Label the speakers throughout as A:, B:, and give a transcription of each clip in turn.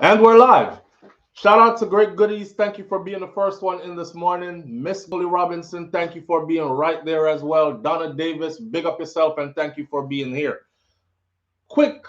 A: And we're live. Shout out to Great Goodies. Thank you for being the first one in this morning. Miss Gully Robinson, thank you for being right there as well. Donna Davis, big up yourself and thank you for being here. Quick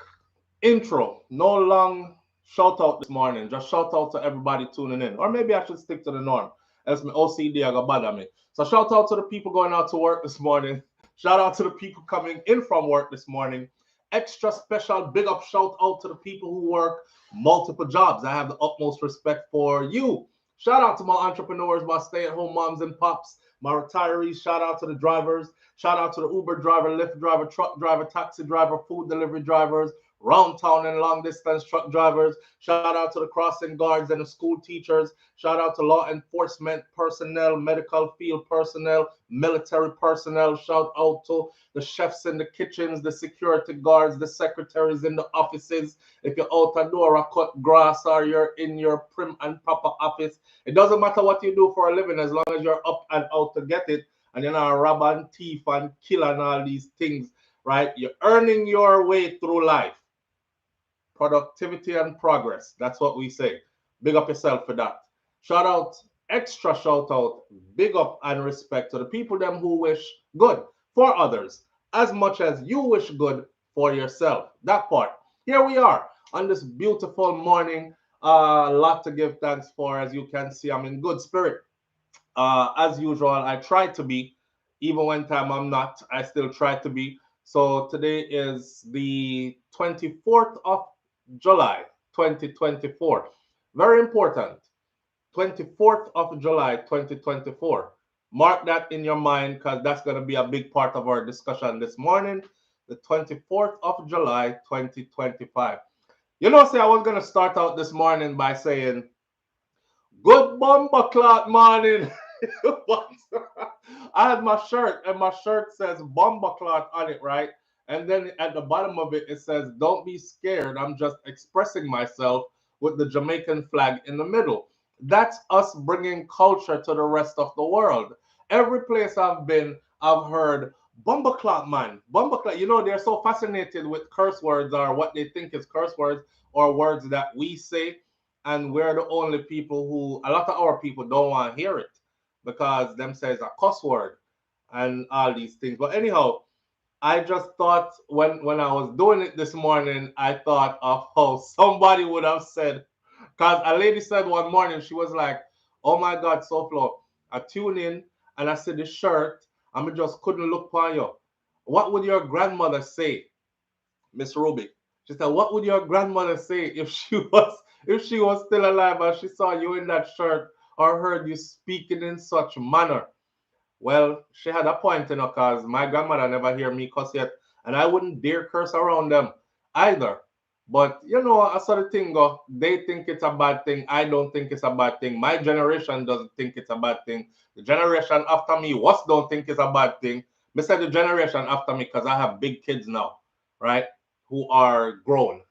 A: intro, no long shout out this morning. Just shout out to everybody tuning in. Or maybe I should stick to the norm. Else my OCD I got bother me. So shout out to the people going out to work this morning. Shout out to the people coming in from work this morning. Extra special big up shout out to the people who work multiple jobs. I have the utmost respect for you. Shout out to my entrepreneurs, my stay-at-home moms and pops, my retirees. Shout out to the drivers. Shout out to the Uber driver, Lyft driver, truck driver, taxi driver, food delivery drivers, round town and long distance truck drivers. Shout out to the crossing guards and the school teachers. Shout out to law enforcement personnel, medical field personnel, military personnel. Shout out to the chefs in the kitchens, the security guards, the secretaries in the offices. If you're out a door or cut grass or you're in your prim and proper office, it doesn't matter what you do for a living as long as you're up and out to get it and you're not rob and thief and kill and all these things, right? You're earning your way through life. Productivity and progress. That's what we say. Big up yourself for that. Shout out, extra shout out, big up and respect to the people them who wish good for others as much as you wish good for yourself. That part. Here we are on this beautiful morning. A lot to give thanks for. As you can see, I'm in good spirit. As usual, I try to be. Even when time I'm not, I still try to be. So today is the 24th of July 2024. Very important. 24th of July 2024. Mark that in your mind because that's going to be a big part of our discussion this morning. The 24th of July 2025. You know, say I was going to start out this morning by saying, good bomber clock morning. I had my shirt and my shirt says bomber clock on it, right? And then at the bottom of it, it says, don't be scared. I'm just expressing myself with the Jamaican flag in the middle. That's us bringing culture to the rest of the world. Every place I've been, I've heard bomber clock, man. Bomber clock. You know, they're so fascinated with curse words or what they think is curse words or words that we say. And we're the only people who, a lot of our people don't want to hear it because them says a cuss word and all these things. But anyhow, I just thought when I was doing it this morning, I thought of how somebody would have said, because a lady said one morning, she was like, oh my God, SouFLo, I tune in and I see the shirt, and I just couldn't look for you. What would your grandmother say, Miss Ruby? She said, what would your grandmother say if she was still alive and she saw you in that shirt or heard you speaking in such manner? Well, she had a point, you know, because my grandmother never hear me cuss yet, and I wouldn't dare curse around them either. But, you know, I saw the thing go. They think it's a bad thing. I don't think it's a bad thing. My generation doesn't think it's a bad thing. The generation after me, what don't think it's a bad thing. I said the generation after me because I have big kids now, right, who are grown.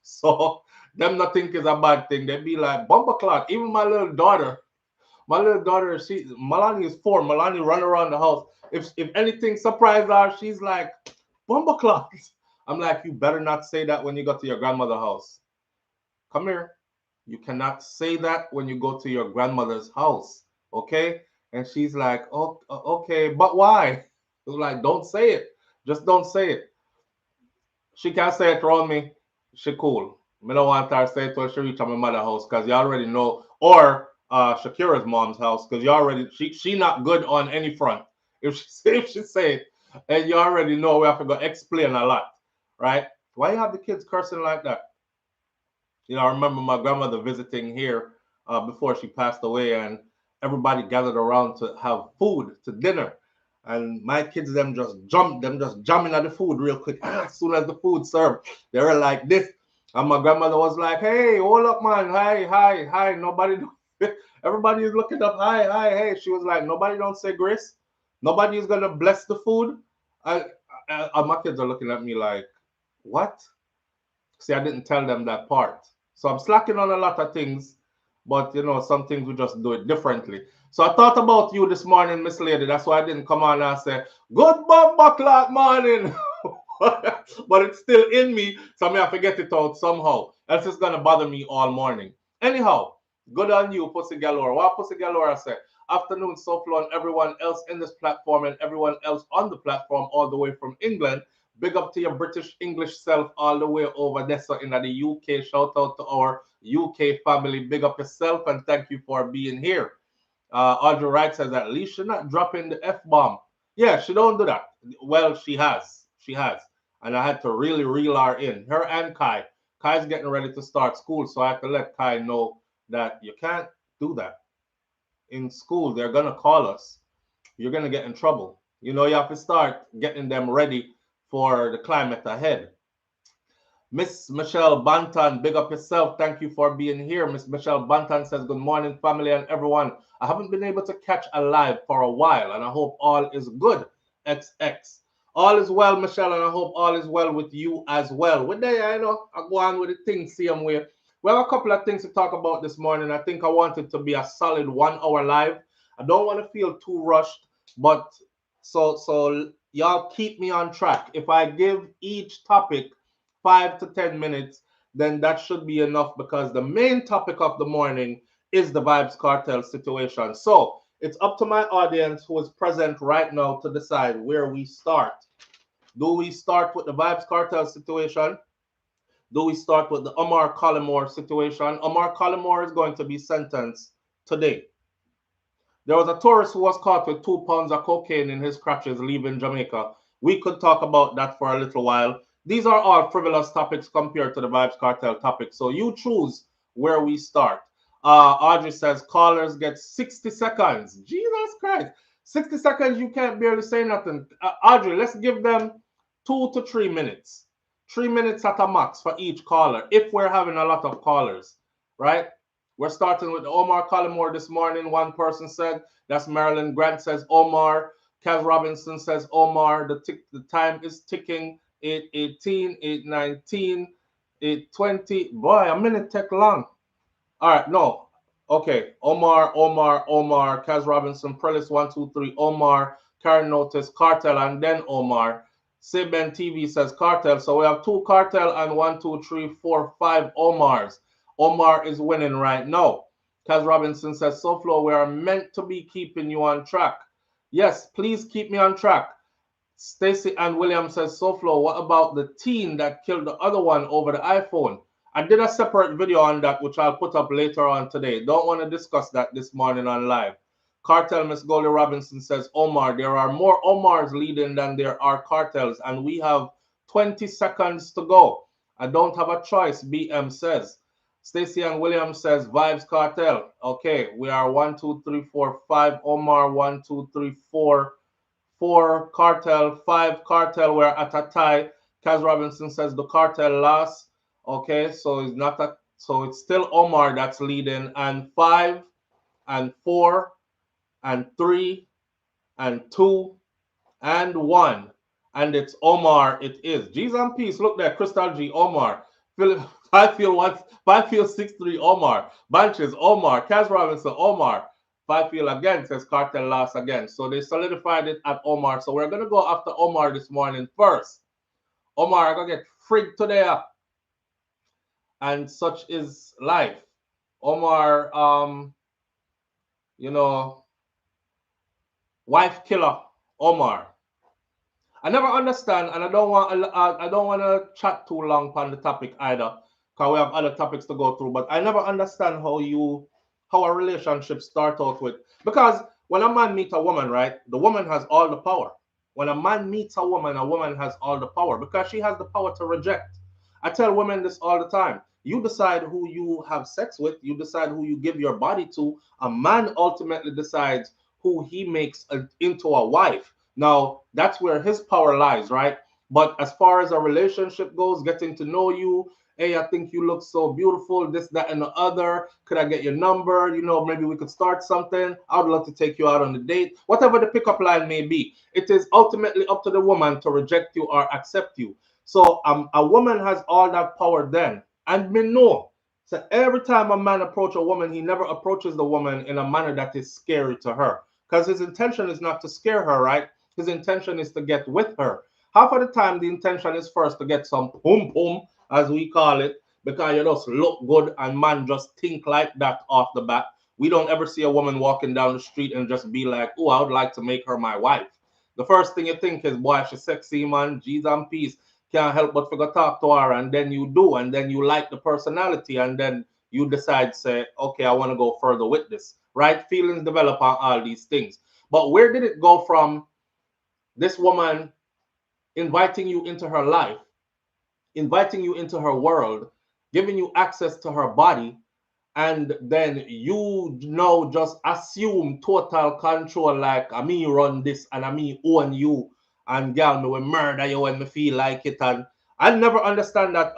A: So them not think it's a bad thing. They be like, bumper clock. Even my little daughter, Malani is 4. Malani run around the house. If anything surprises her, she's like, bomber clock. I'm like, you better not say that when you go to your grandmother's house. Come here. You cannot say that when you go to your grandmother's house. Okay? And she's like, oh, okay, but why? Like, don't say it. Just don't say it. She can't say it around me. She cool. I don't want her to say it when she reach at my mother's house because you already know. Or Shakira's mom's house because you already she not good on any front. If she say it, and you already know we have to go explain a lot, right? Why you have the kids cursing like that? You know, I remember my grandmother visiting here before she passed away, and everybody gathered around to have food to dinner. And my kids them just jumping at the food real quick. As soon as the food served, they were like this. And my grandmother was like, "Hey, hold up, man! Hi! Nobody, everybody is looking up. Hi, hey!" She was like, "Nobody don't say grace. Nobody is gonna bless the food." My kids are looking at me like, "What?" See, I didn't tell them that part. So I'm slacking on a lot of things, but you know, some things we just do it differently. So I thought about you this morning, Miss Lady. That's why I didn't come on and say, good bomb clock morning. but it's still in me, so I have to get it out somehow. Else it's gonna bother me all morning. Anyhow, good on you, Pussy Galore. What Pussy Galore I say? Afternoon, SouFLo, and everyone else in this platform and everyone else on the platform all the way from England. Big up to your British English self all the way over there. So in the UK, shout out to our UK family. Big up yourself and thank you for being here. Audrey Wright says at least she's not dropping the F bomb. Yeah, she don't do that. Well, she has. She has. And I had to really reel her in. Her and Kai. Kai's getting ready to start school, so I have to let Kai know that you can't do that. In school, they're gonna call us. You're gonna get in trouble. You know, you have to start getting them ready for the climate ahead. Miss Michelle Bantan, big up yourself. Thank you for being here. Miss Michelle Bantan says, good morning, family and everyone. I haven't been able to catch a live for a while, and I hope all is good. XX. All is well, Michelle, and I hope all is well with you as well. With that, I know I go on with the things same way. We have a couple of things to talk about this morning. I think I want it to be a solid 1 hour live. I don't want to feel too rushed, but so y'all keep me on track. If I give each topic 5 to 10 minutes, then that should be enough because the main topic of the morning is the Vybz Kartel situation. So it's up to my audience who is present right now to decide where we start. Do we start with the Vybz Kartel situation? Do we start with the Omar Collymore situation? Omar Collymore is going to be sentenced today. There was a tourist who was caught with 2 pounds of cocaine in his crotches leaving Jamaica. We could talk about that for a little while. These are all frivolous topics compared to the Vybz Kartel topic. So you choose where we start. Audrey says callers get 60 seconds. Jesus Christ. 60 seconds, you can't barely say nothing. Audrey, let's give them 2 to 3 minutes. 3 minutes at a max for each caller if we're having a lot of callers, right? We're starting with Omar Collymore this morning. One person said, that's Marilyn Grant says Omar. Kaz Robinson says Omar. The time is ticking. 8:18, 8:19, 8:20. Boy, a minute take long. All right, no. Okay. Omar. Kaz Robinson, Prelis 1, 2, 3. Omar. Karen Notice, Cartel, and then Omar. Seben TV says Cartel. So we have 2 Cartel and 1, 2, 3, 4, 5 Omars. Omar is winning right now. Kaz Robinson says, SouFLo, we are meant to be keeping you on track. Yes, please keep me on track. Stacy Ann Williams says, SouFLo, what about the teen that killed the other one over the iPhone? I did a separate video on that, which I'll put up later on today. Don't want to discuss that this morning on live. Cartel Miss Goldie Robinson says, Omar, there are more Omars leading than there are cartels, and we have 20 seconds to go. I don't have a choice, BM says. Stacey Ann Williams says, Vybz Kartel. Okay, we are 1, 2, 3, 4, 5 Omar, 1, 2, 3, 4. 4 Cartel, 5 Cartel. We're at a tie. Kaz Robinson says the Cartel lost. Okay, so it's not a, so it's still Omar that's leading, and 5 and 4 and 3 and 2 and 1, and it's Omar. It is. G's and peace. Look there, Crystal G. Omar. I feel 6-3 Omar. Bunches Omar. Kaz Robinson Omar. 5 feel again, says Cartel lost again. So they solidified it at Omar. So we're going to go after Omar this morning first. Omar, I'm going to get frigged today. And such is life. Omar, you know, wife killer, Omar. I never understand, and I don't want to chat too long on the topic either, because we have other topics to go through. But I never understand how a relationship start out with, because when a man meets a woman, right, the woman has all the power. When a man meets a woman has all the power because she has the power to reject. I tell women this all the time. You decide who you have sex with. You decide who you give your body to. A man ultimately decides who he makes into a wife. Now, that's where his power lies, right? But as far as a relationship goes, getting to know you, hey, I think you look so beautiful, this, that, and the other. Could I get your number? You know, maybe we could start something. I would love to take you out on a date. Whatever the pickup line may be, it is ultimately up to the woman to reject you or accept you. So a woman has all that power then. And me know, so every time a man approaches a woman, he never approaches the woman in a manner that is scary to her. Because his intention is not to scare her, right? His intention is to get with her. half of the time the intention is first to get some pum pum, as we call it, because you just look good and man just think like that off the bat. We don't ever see a woman walking down the street and just be like, oh, I would like to make her my wife. The first thing you think is, boy, she's sexy, man, G's and peace. Can't help but figure talk to her, and then you do, and then you like the personality, and then you decide, say, okay, I want to go further with this, right? Feelings develop on all these things. But where did it go from this woman inviting you into her life, inviting you into her world, giving you access to her body, and then you know just assume total control, like I me run this and I me own you, and girl me will murder you when me feel like it. And I never understand that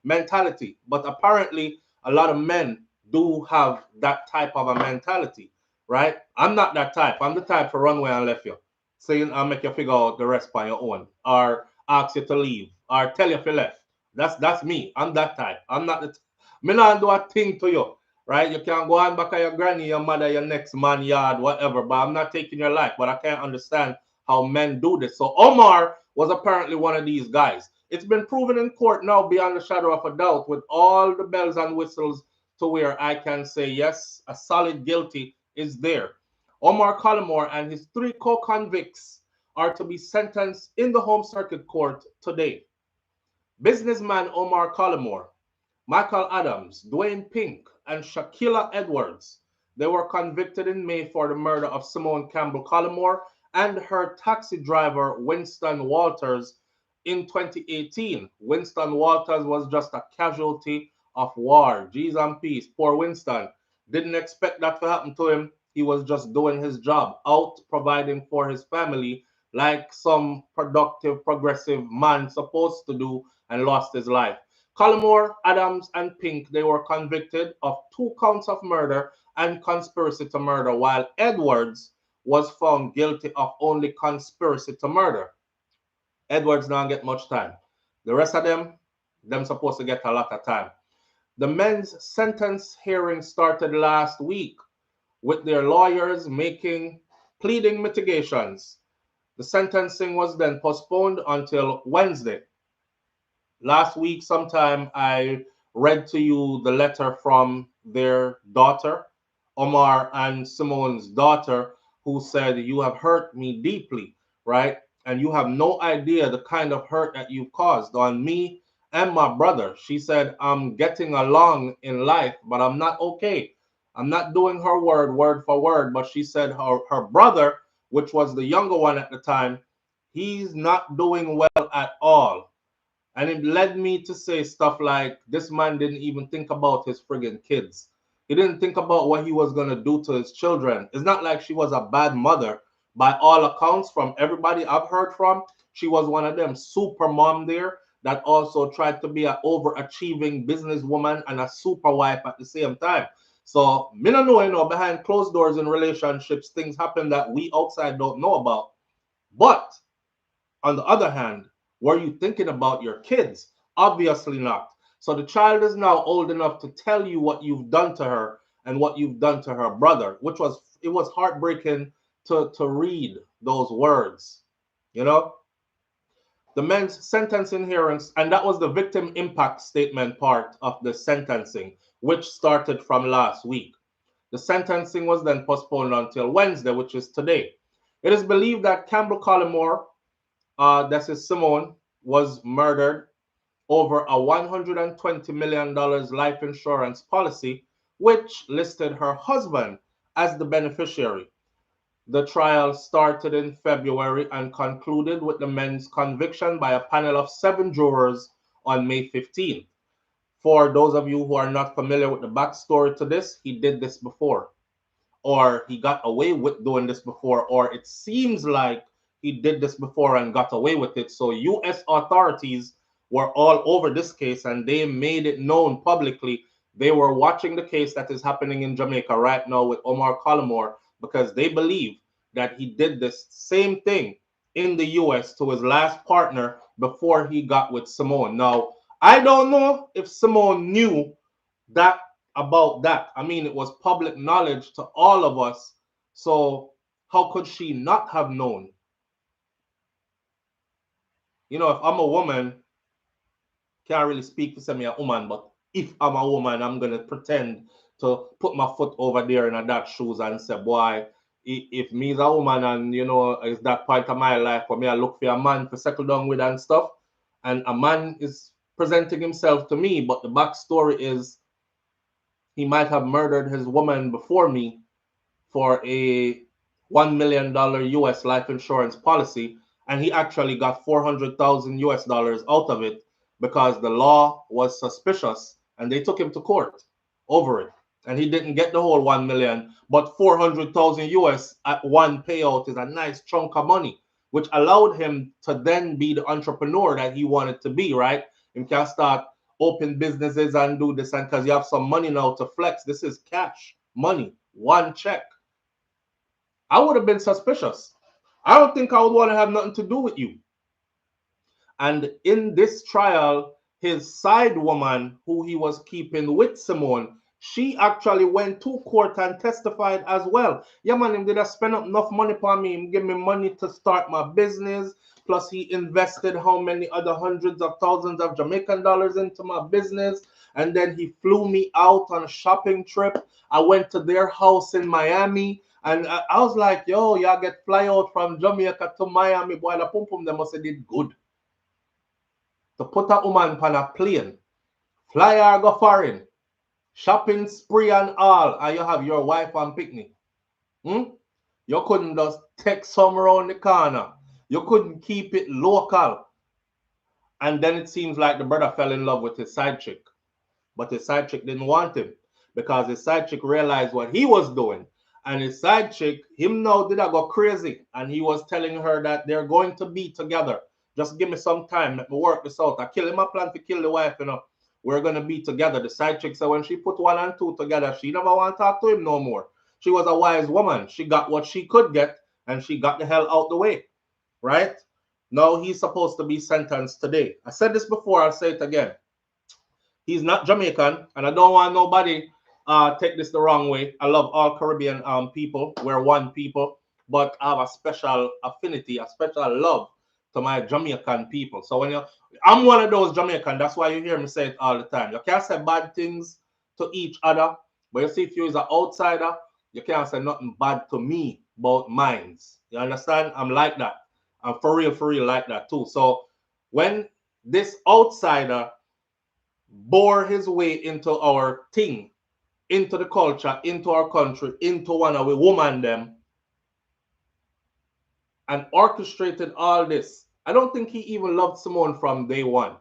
A: mentality, but apparently a lot of men do have that type of a mentality, right? I'm not that type. I'm the type to run away and left you, saying I'll make you figure out the rest by your own, or ask you to leave, or tell you if you left. That's me. I'm that type. I'm not the me not do a thing to you, right? You can go on back at your granny, your mother, your next man, yard, whatever, but I'm not taking your life. But I can't understand how men do this. So Omar was apparently one of these guys. It's been proven in court now beyond the shadow of a doubt, with all the bells and whistles, to where I can say, yes, a solid guilty is there. Omar Collymore and his 3 co-convicts are to be sentenced in the Home Circuit Court today. Businessman Omar Collymore, Michael Adams, Dwayne Pink, and Shakila Edwards. They were convicted in May for the murder of Simone Campbell Collymore and her taxi driver Winston Walters in 2018. Winston Walters was just a casualty of war. G's and peace. Poor Winston. Didn't expect that to happen to him. He was just doing his job, out providing for his family like some productive, progressive man supposed to do, and lost his life. Collymore, Adams, and Pink, they were convicted of 2 counts of murder and conspiracy to murder, while Edwards was found guilty of only conspiracy to murder. Edwards don't get much time. The rest of them supposed to get a lot of time. The men's sentence hearing started last week, with their lawyers pleading mitigations. The sentencing was then postponed until Wednesday. Last week sometime I read to you the letter from their daughter, Omar and Simone's daughter, who said, you have hurt me deeply, right? And you have no idea the kind of hurt that you've caused on me and my brother. She said, I'm getting along in life, but I'm not okay. I'm not doing her word for word, but she said her brother, which was the younger one at the time, he's not doing well at all. And it led me to say stuff like, this man didn't even think about his friggin' kids. He didn't think about what he was going to do to his children. It's not like she was a bad mother. By all accounts, from everybody I've heard from, she was one of them super mom there that also tried to be an overachieving businesswoman and a super wife at the same time. So, me no know, behind closed doors in relationships, things happen that we outside don't know about. But on the other hand, were you thinking about your kids? Obviously not. So the child is now old enough to tell you what you've done to her and what you've done to her brother, it was heartbreaking to read those words. You know, the men's sentencing hearings, and that was the victim impact statement part of the sentencing, which started from last week. The sentencing was then postponed until Wednesday, which is today. It is believed that Campbell Collymore, that's his Simone, was murdered over a $120 million life insurance policy, which listed her husband as the beneficiary. The trial started in February and concluded with the men's conviction by a panel of 7 jurors on May 15th. For those of you who are not familiar with the backstory to this, he did this before, or he got away with doing this before, or it seems like he did this before and got away with it. So U.S. authorities were all over this case and they made it known publicly. They were watching the case that is happening in Jamaica right now with Omar Collymore, because they believe that he did this same thing in the U.S. to his last partner before he got with Simone. Now, I don't know if Simone knew that about that. I mean, it was public knowledge to all of us. So how could she not have known? You know, if I'm a woman, can't really speak to say me a woman, but if I'm a woman, I'm gonna pretend to put my foot over there in that shoes and say, boy, if me's a woman and you know it's that part of my life for me, I look for a man to settle down with and stuff, and a man is presenting himself to me, but the backstory is he might have murdered his woman before me for a $1 million US life insurance policy, and he actually got 400,000 US dollars out of it because the law was suspicious, and they took him to court over it. And he didn't get the whole 1 million, but 400,000 US at one payout is a nice chunk of money, which allowed him to then be the entrepreneur that he wanted to be, right? He can start open businesses and do this, and because you have some money now to flex, this is cash money, one check. I would have been suspicious. I don't think I would want to have nothing to do with you. And in this trial, his side woman, who he was keeping with Simone, she actually went to court and testified as well. Yeah, man, him did I spend up enough money for me. He give me money to start my business. Plus, he invested how many other hundreds of thousands of Jamaican dollars into my business. And then he flew me out on a shopping trip. I went to their house in Miami. And I was like, yo, y'all get fly out from Jamaica to Miami. Boy, the pum pum, they must have did good. To put a woman on a plane, fly her go foreign, shopping spree and all, and you have your wife and picnic. You couldn't just take some around the corner. You couldn't keep it local. And then it seems like the brother fell in love with his side chick. But his side chick didn't want him because his side chick realized what he was doing. And his side chick, him now did I go crazy. And he was telling her that they're going to be together. Just give me some time. Let me work this out. I kill him. I plan to kill the wife, you know. We're going to be together. The side chick said when she put 1 and 2 together, she never want to talk to him no more. She was a wise woman. She got what she could get, and she got the hell out the way. Right? Now he's supposed to be sentenced today. I said this before. I'll say it again. He's not Jamaican, and I don't want nobody take this the wrong way. I love all Caribbean people. We're one people, but I have a special affinity, a special love to my Jamaican people. So when I'm one of those Jamaican, that's why you hear me say it all the time. You can't say bad things to each other, but you see, if you're an outsider, you can't say nothing bad to me about mines. You understand? I'm like that. I'm for real like that too. So when this outsider bore his way into our thing, into the culture, into our country, into one of the woman them, and orchestrated all this. I don't think he even loved Simone from day one.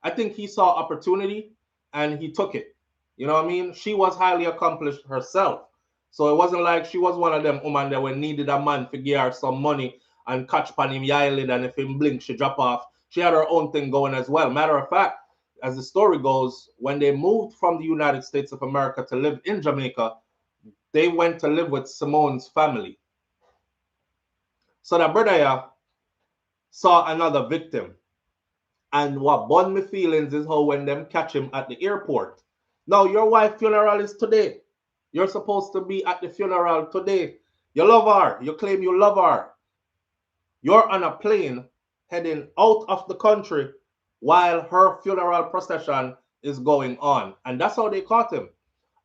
A: I think he saw opportunity and he took it. You know what I mean? She was highly accomplished herself. So it wasn't like she was one of them women that when needed a man to give her some money and catch upon him eyelid, and if him blink, she drop off. She had her own thing going as well. Matter of fact, as the story goes, when they moved from the United States of America to live in Jamaica, they went to live with Simone's family. So that brother here saw another victim. And what burned me feelings is how when them catch him at the airport. Now, your wife's funeral is today. You're supposed to be at the funeral today. You love her. You claim you love her. You're on a plane heading out of the country while her funeral procession is going on. And that's how they caught him.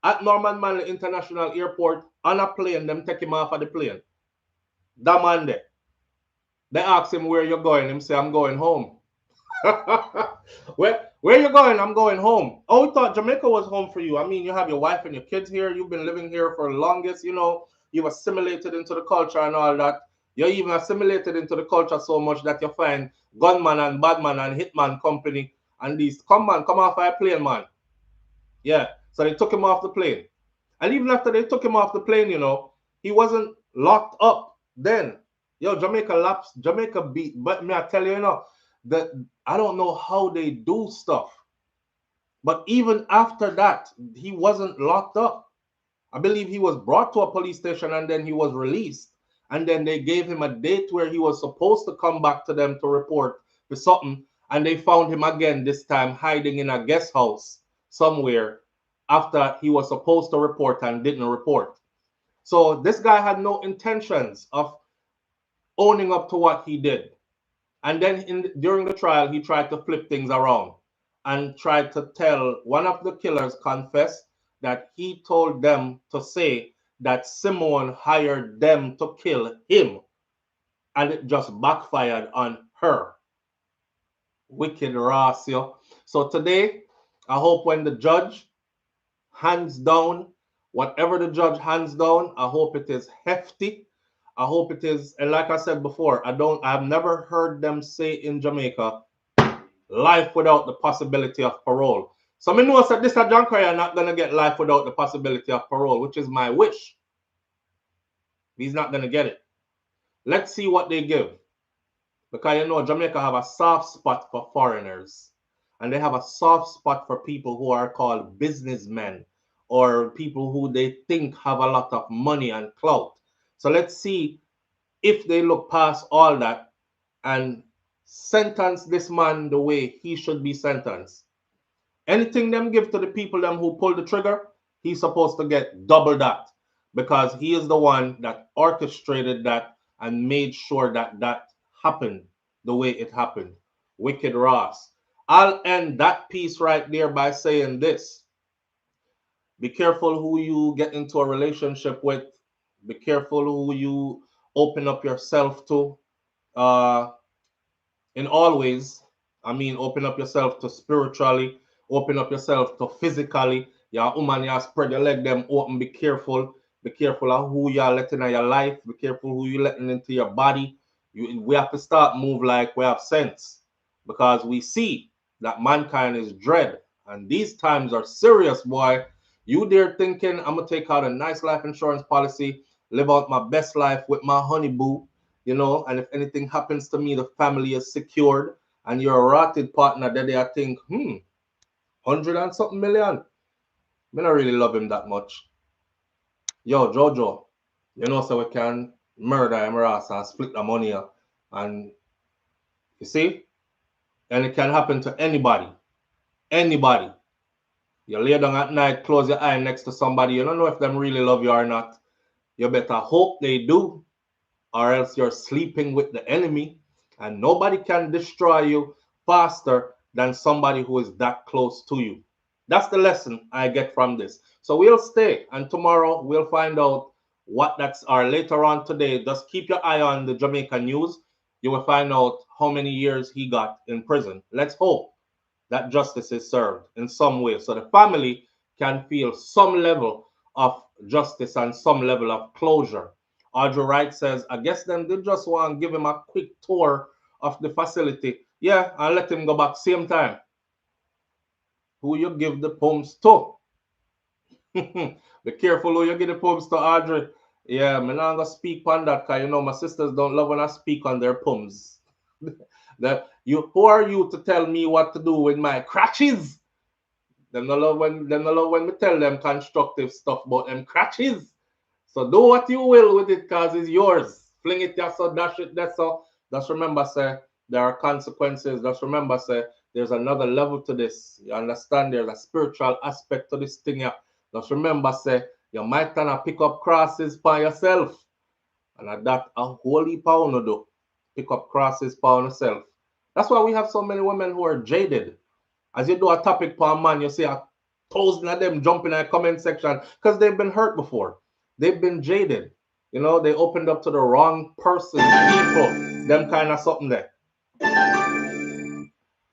A: At Norman Manley International Airport, on a plane, them take him off of the plane. That man there. They ask him where you're going. Him say, I'm going home. Where you going? I'm going home. Oh, we thought Jamaica was home for you. I mean, you have your wife and your kids here. You've been living here for the longest, you know. You've assimilated into the culture and all that. You're even assimilated into the culture so much that you find gunman and badman and hitman company and these. Come man, come off our plane, man. Yeah. So they took him off the plane. And even after they took him off the plane, you know, he wasn't locked up then. Yo, Jamaica beat, but me I tell you, you know, that I don't know how they do stuff. But even after that, he wasn't locked up. I believe he was brought to a police station and then he was released. And then they gave him a date where he was supposed to come back to them to report for something. And they found him again, this time hiding in a guest house somewhere after he was supposed to report and didn't report. So this guy had no intentions of owning up to what he did. And then during the trial, he tried to flip things around and tried to tell one of the killers confessed that he told them to say that Simone hired them to kill him. And it just backfired on her. Wicked Ross, yo. So today, I hope when the judge hands down, whatever the judge hands down, I hope it is hefty. I hope it is, and like I said before, I've never heard them say in Jamaica, life without the possibility of parole. So I know that this John Kore are not gonna get life without the possibility of parole, which is my wish. He's not gonna get it. Let's see what they give. Because you know Jamaica have a soft spot for foreigners. And they have a soft spot for people who are called businessmen or people who they think have a lot of money and clout. So let's see if they look past all that and sentence this man the way he should be sentenced. Anything them give to the people them who pull the trigger, he's supposed to get double that because he is the one that orchestrated that and made sure that that happened the way it happened. Wicked Ross. I'll end that piece right there by saying this. Be careful who you get into a relationship with. Be careful who you open up yourself to. In all ways, I mean, open up yourself to spiritually, open up yourself to physically. Your woman, you spread your leg them open. Be careful. Be careful of who you're letting in your life. Be careful who you're letting into your body. We have to start move like we have sense because we see that mankind is dread. And these times are serious, boy. You there thinking, I'm going to take out a nice life insurance policy, live out my best life with my honey boo, you know, and if anything happens to me, the family is secured, and you're a rotted partner, then they think, 100 and something million. I don't really love him that much. Yo, Jojo, you know, so we can murder him and split the money, and you see, and it can happen to anybody. Anybody. You lay down at night, close your eye next to somebody, you don't know if them really love you or not. You better hope they do, or else you're sleeping with the enemy, and nobody can destroy you faster than somebody who is that close to you. That's the lesson I get from this. So we'll stay, and tomorrow we'll find out what that's, or later on today, just keep your eye on the Jamaica news. You will find out how many years he got in prison. Let's hope that justice is served in some way so the family can feel some level of justice and some level of closure. Audrey Wright says, I guess them did just want to give him a quick tour of the facility. Yeah, and let him go back same time. Who you give the pumps to? Be careful who you give the pumps to, Audrey. Yeah, I'm not going to speak on that because, you know, my sisters don't love when I speak on their pumps. Who are you to tell me what to do with my crutches? Them no love when we tell them constructive stuff about them crutches. So do what you will with it because it's yours. Fling it there, so dash it there, so. Just remember, sir, there are consequences. Just remember, sir, there's another level to this. You understand? There's a spiritual aspect to this thing here. Just remember, sir, you might pick up crosses for yourself. And that a whole heap of do. Pick up crosses for yourself. That's why we have so many women who are jaded. As you do a topic per man, you see 1,000 of them jumping in the comment section because they've been hurt before. They've been jaded. You know, they opened up to the wrong person, people, them kind of something there.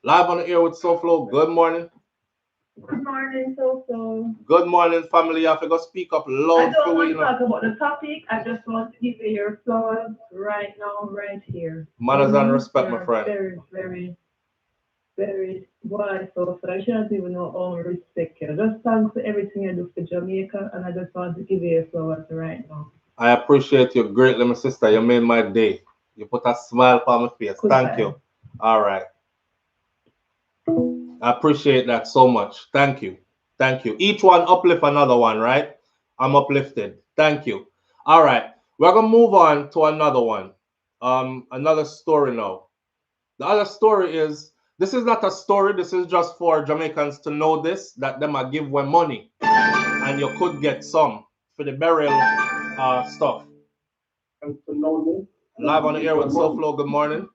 A: Live on the air with SouFLo. Good morning.
B: Good morning, SouFLo.
A: Good morning, family. You have to go speak up loud.
B: I don't want to talk about the topic. I just want to give you your flowers right now, right here.
A: Manners and respect, my friend.
B: Very, very, very wise, SouFLo. I shouldn't even know how to respect you. Just thanks for everything you do for Jamaica, and I just want to give you your flowers right now.
A: I appreciate you greatly, my sister. You made my day. You put a smile on my face. Thank you. All right. I appreciate that so much. Thank you. Thank you. Each one uplift another one, right? I'm uplifted. Thank you. All right. We're going to move on to another one. Another story now. The other story is, this is not a story. This is just for Jamaicans to know this, that them are give away money. And you could get some for the burial stuff. Live on the air with SouFLo. Good morning.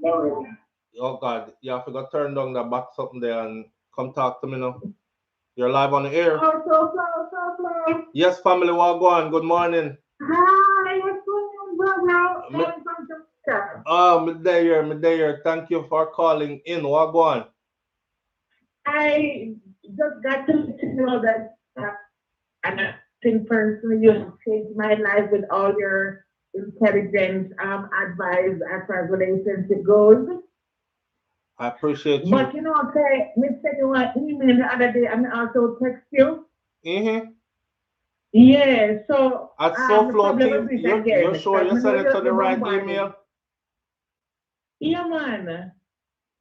A: Oh God, you have to go turn down that back something there and come talk to me now. You're live on the air.
B: Oh, SouFLo.
A: Yes, family, what go on? Good morning.
B: Hi, what's going on, brother? Calling from Jamaica.
A: Oh, me there. Thank you for calling in. What go on?
B: I just got to let you know that, and I think personally, you have changed my life with all your intelligent advice as far as relationship goes.
A: I appreciate you.
B: But you know, say, me send you an email the other day and I also text you.
A: Mm-hmm.
B: Yeah, so
A: At
B: the problem
A: SouFLoTV,
B: with it
A: you're
B: again,
A: sure
B: because
A: you
B: I know
A: send it to
B: you're
A: the right
B: bombarded.
A: email?
B: Yeah, man.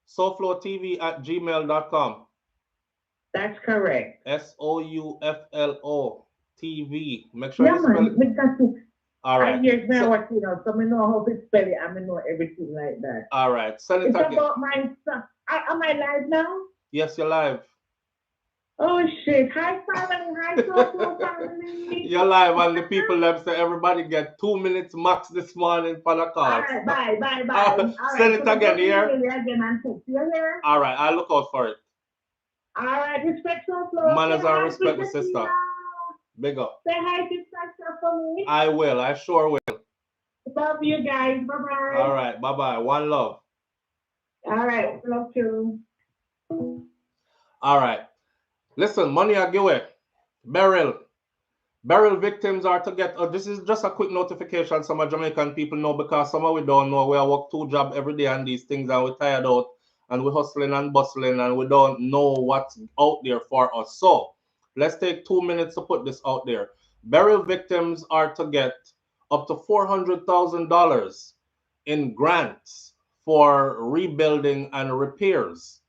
A: SouFLoTV@gmail.com.
B: That's correct.
A: SOUFLO TV. Make sure
B: Yeah,
A: you spell
B: man.
A: it.
B: Because
A: All
B: I
A: right.
B: hear me what you know, so I know how to spell it and I know everything like that.
A: All right. Send it
B: It's
A: again.
B: about my son. Am I live now?
A: Yes, you're live.
B: Oh shit. Hi family, hi SouFLo family.
A: You're live, and the people them say everybody get 2 minutes max this morning for the
B: All
A: calls.
B: right, bye.
A: All send
B: right,
A: it
B: so
A: again here.
B: again and text you here.
A: All right, I'll look out for it.
B: All right, respect SouFLo.
A: Manners
B: Say
A: and
B: hi
A: respect,
B: to
A: my sister.
B: Tina.
A: Big up.
B: Say hi to Sasha for me.
A: I will. I sure will.
B: Love you guys. Bye bye.
A: All right. Bye-bye. One love.
B: All right. Love you.
A: All right. Listen, money I give away. Burial victims are to get. This is just a quick notification. Some of Jamaican people know because some of we don't know. We work 2 jobs every day and these things, and we're tired out and we're hustling and bustling and we don't know what's out there for us. So let's take 2 minutes to put this out there. Burial victims are to get up to $400,000 in grants for rebuilding and repairs.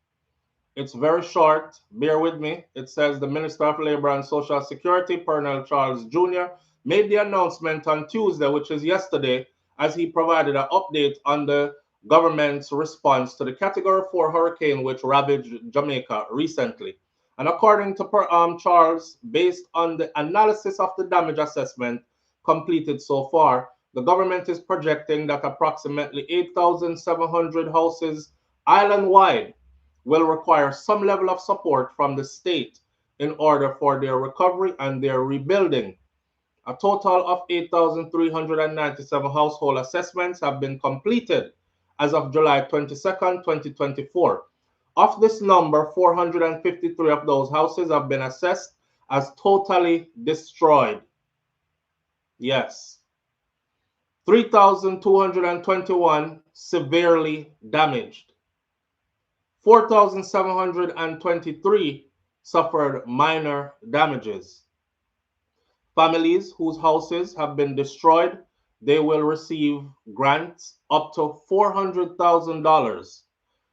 A: It's very short. Bear with me. It says the Minister of Labor and Social Security, Pernell Charles Jr., made the announcement on Tuesday, which is yesterday, as he provided an update on the government's response to the Category 4 hurricane which ravaged Jamaica recently. And according to Charles, based on the analysis of the damage assessment completed so far, the government is projecting that approximately 8,700 houses island-wide will require some level of support from the state in order for their recovery and their rebuilding. A total of 8,397 household assessments have been completed as of July 22nd, 2024. Of this number, 453 of those houses have been assessed as totally destroyed. Yes. 3,221 severely damaged. 4,723 suffered minor damages. Families whose houses have been destroyed, they will receive grants up to $400,000.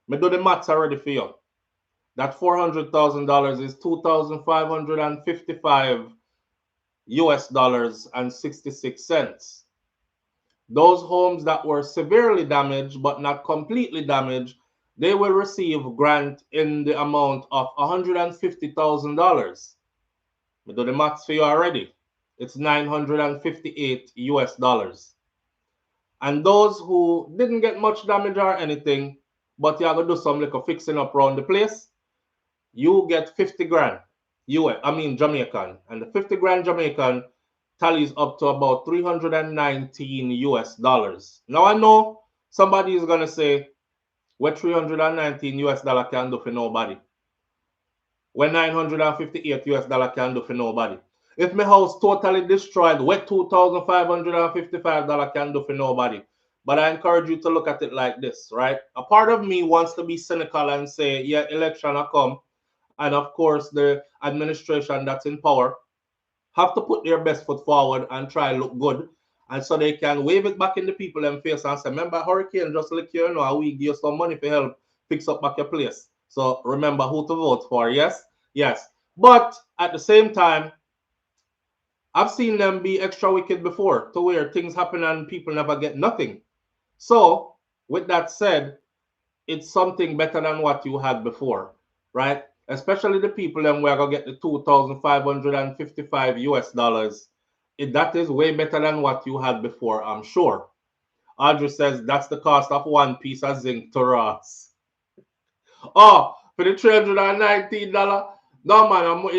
A: Me do the maths already for you. That $400,000 is 2,555 US dollars and 66 cents. Those homes that were severely damaged but not completely damaged, they will receive grant in the amount of $150,000. We do the maths for you already. It's 958 US dollars. And those who didn't get much damage or anything, but you have to do some little fixing up around the place, you get 50 grand Jamaican. And the 50 grand Jamaican tallies up to about 319 US dollars. Now I know somebody is gonna say, what 319 US dollar can do for nobody? What 958 US dollar can do for nobody? If my house totally destroyed, what $2,555 can do for nobody? But I encourage you to look at it like this, right? A part of me wants to be cynical and say, yeah, election will come. And of course, the administration that's in power have to put their best foot forward and try look good. And so they can wave it back in the people and face and say, remember, hurricane just like you know, we give you some money for help fix up back your place. So remember who to vote for, yes? Yes. But at the same time, I've seen them be extra wicked before to where things happen and people never get nothing. So with that said, it's something better than what you had before, right? Especially the people them where gonna get the 2,555 US dollars. That is way better than what you had before, I'm sure. Audrey says that's the cost of one piece of zinc to Ross. Oh, for the $319. No man,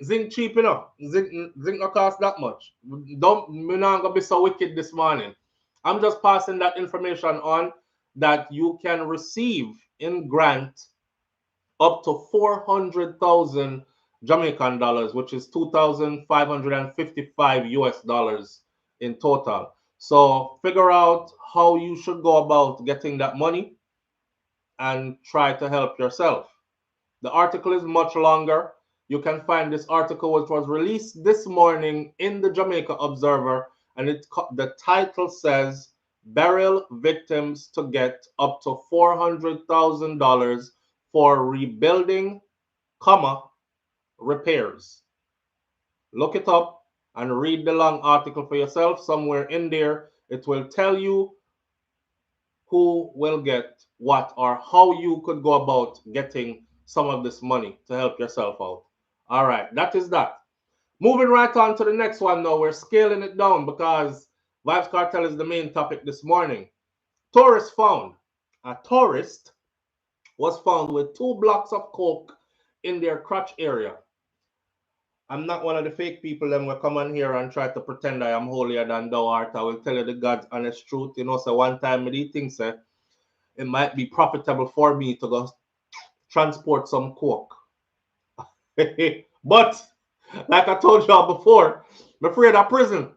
A: zinc cheap enough. Zinc not cost that much. We're not gonna be so wicked this morning. I'm just passing that information on that you can receive in grant up to 400,000 Jamaican dollars, which is 2,555 US dollars in total. So figure out how you should go about getting that money and try to help yourself. The article is much longer. You can find this article, which was released this morning in the Jamaica Observer, and the title says burial victims to get up to $400,000 for rebuilding, repairs. Look it up and read the long article for yourself. Somewhere in there, it will tell you who will get what or how you could go about getting some of this money to help yourself out. All right, that is that. Moving right on to the next one now. We're scaling it down because Vybz Kartel is the main topic this morning. Tourist found. A tourist was found with 2 blocks of coke in their crotch area. I'm not one of the fake people that will come on here and try to pretend I am holier than thou art. I will tell you the God's honest truth. You know, so one time I did think, say, it might be profitable for me to go transport some coke. But, like I told y'all before, I'm afraid of prison.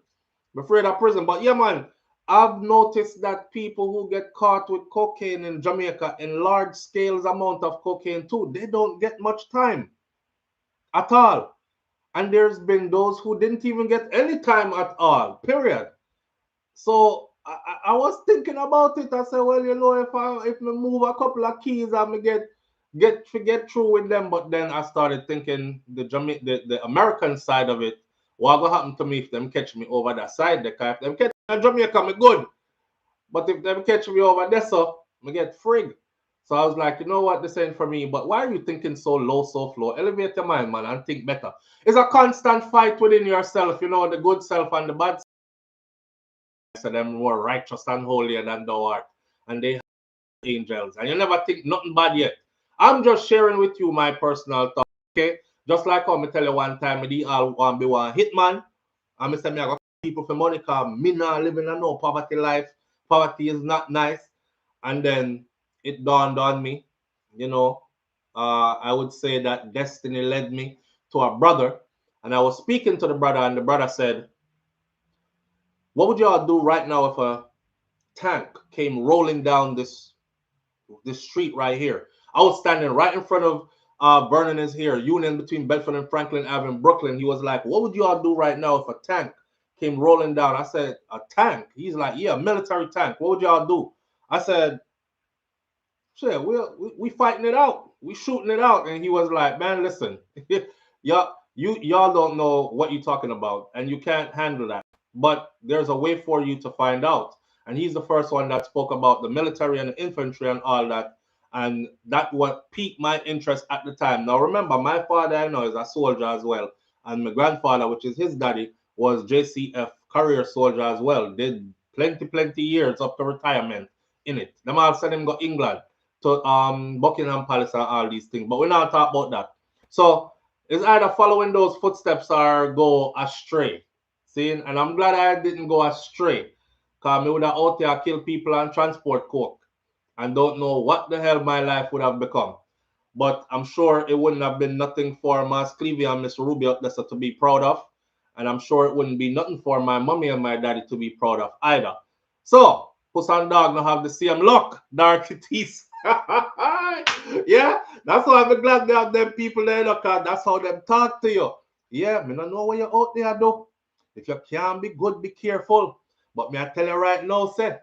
A: I'm afraid of prison. But yeah, man, I've noticed that people who get caught with cocaine in Jamaica, in large scales amount of cocaine too, they don't get much time at all. And there's been those who didn't even get any time at all, period. So I was thinking about it. I said, well, you know, if me move a couple of keys, I may get through with them. But then I started thinking the American side of it. What will happen to me if them catch me over that side? If them catch me in Jamaica, me good. But if them catch me over there, so me get frig. So I was like, you know what, this ain't for me. But why are you thinking so low, so low? Elevate your mind, man, and think better. It's a constant fight within yourself, you know, the good self and the bad self. So them more righteous and holier than thou art. And they have angels. And you never think nothing bad yet. I'm just sharing with you my personal thoughts, okay? Just like how I tell you one time, I all want to be one hitman. And I say, I got people for money because me not living a no poverty life. Poverty is not nice. And then it dawned on me, you know, I would say that destiny led me to a brother. And I was speaking to the brother, and the brother said, what would y'all do right now if a tank came rolling down this street right here? I was standing right in front of Vernon is here, Union between Bedford and Franklin Avenue in Brooklyn. He was like, what would y'all do right now if a tank came rolling down? I said, a tank? He's like, yeah, a military tank. What would y'all do? I said, shit, we fighting it out. We shooting it out. And he was like, man, listen, y'all don't know what you're talking about, and you can't handle that. But there's a way for you to find out. And he's the first one that spoke about the military and the infantry and all that. And that what piqued my interest at the time. Now remember, my father, I know, is a soldier as well. And my grandfather, which is his daddy, was JCF career soldier as well. Did plenty years up to retirement in it. Them all said him go England to Buckingham Palace and all these things. But we're not talking about that. So it's either following those footsteps or go astray. See, and I'm glad I didn't go astray. Because I would have out there kill people and transport coke. And don't know what the hell my life would have become. But I'm sure it wouldn't have been nothing for Mas Clevey and Miss Ruby up there to be proud of. And I'm sure it wouldn't be nothing for my mommy and my daddy to be proud of either. So, Puss and Dog now have the same luck, Darky Teeth. Yeah, that's why I'm glad they have them people there, because that's how them talk to you. Yeah, me don't know where you're out there, though. If you can't be good, be careful. But me I tell you right now, say,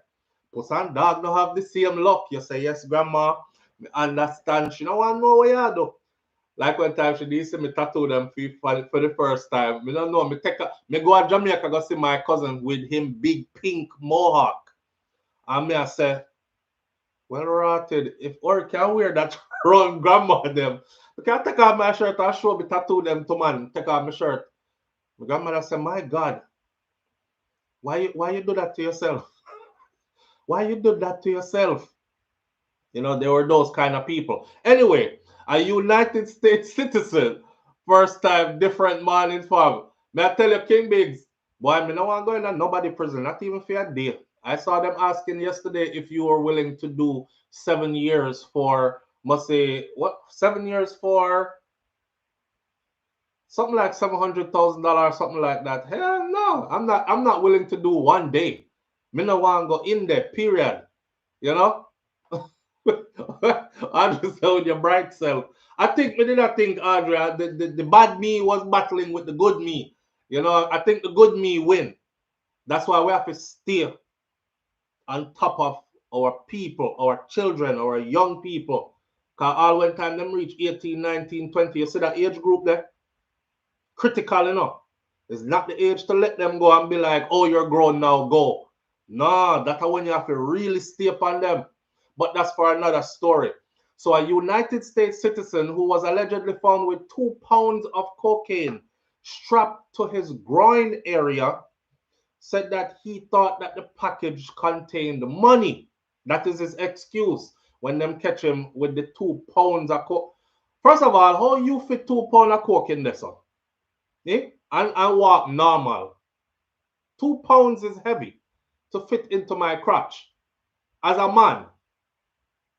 A: Puss and Dog don't have the same luck. You say, yes, Grandma, me understand. She don't want to know where you are, though. Like one time she did see me tattoo them for the first time. Me don't know. Me go to Jamaica go see my cousin with him big pink mohawk. And me I say, well, rotted, if or can wear that around grandma them. I can take off my shirt and show me tattoo them to man. Take off my shirt. My grandmother said, my God, why you do that to yourself? Why you did that to yourself? You know, there were those kind of people. Anyway, a United States citizen, first time, different morning fam. May I tell you, King Biggs, boy, me no want going to nobody prison, not even for a day. I saw them asking yesterday if you were willing to do 7 years for, must say, what, 7 years for something like $700,000, something like that. Hell no, I'm not willing to do 1 day. Me no want to go in there, period. You know? Audrey said with your bright self. I think we did not think, Audrey, the bad me was battling with the good me. You know, I think the good me win. That's why we have to stay on top of our people, our children, our young people. Because all when time them reach 18, 19, 20, you see that age group there? Critical enough. It's not the age to let them go and be like, oh, you're grown now, go. No, that's when you have to really stay upon them. But that's for another story. So a United States citizen who was allegedly found with 2 pounds of cocaine strapped to his groin area said that he thought that the package contained money. That is his excuse when them catch him with the 2 pounds of coke. First of all, how you fit 2 pounds of coke in this one? Eh? And walk normal. 2 pounds is heavy to fit into my crotch as a man.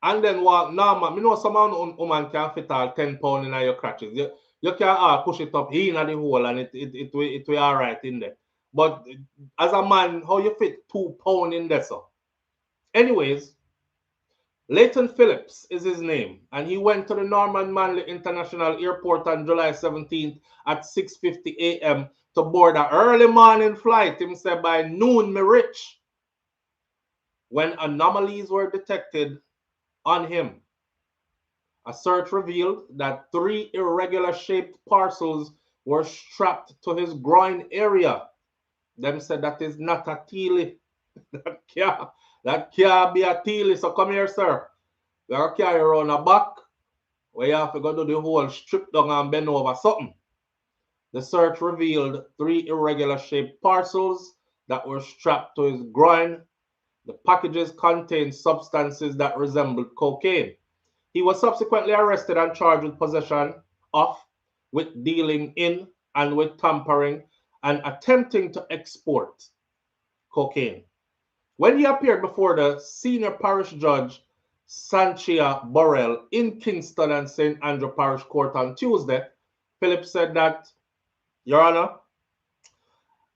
A: And then walk normal. Me know some woman can fit all 10 pounds in your crotches. You can push it up in the hole and it will all right in there. But as a man, how you fit 2 pounds in there, so? Anyways, Leighton Phillips is his name, and he went to the Norman Manley International Airport on July 17th at 6:50 a.m. to board an early morning flight. Him said by noon, me rich. When anomalies were detected on him, a search revealed that 3 irregular shaped parcels were strapped to his groin area. Them said that is not a teely. that can't be a teely. So come here, sir. You have to carry around a back where you have to go do the whole strip down and bend over something. The search revealed 3 irregular shaped parcels that were strapped to his groin. The packages contained substances that resembled cocaine. He was subsequently arrested and charged with possession of, with dealing in, and with tampering and attempting to export cocaine. When he appeared before the senior parish judge, Sanchia Burrell, in Kingston and St. Andrew Parish Court on Tuesday, Phillips said that, Your Honor,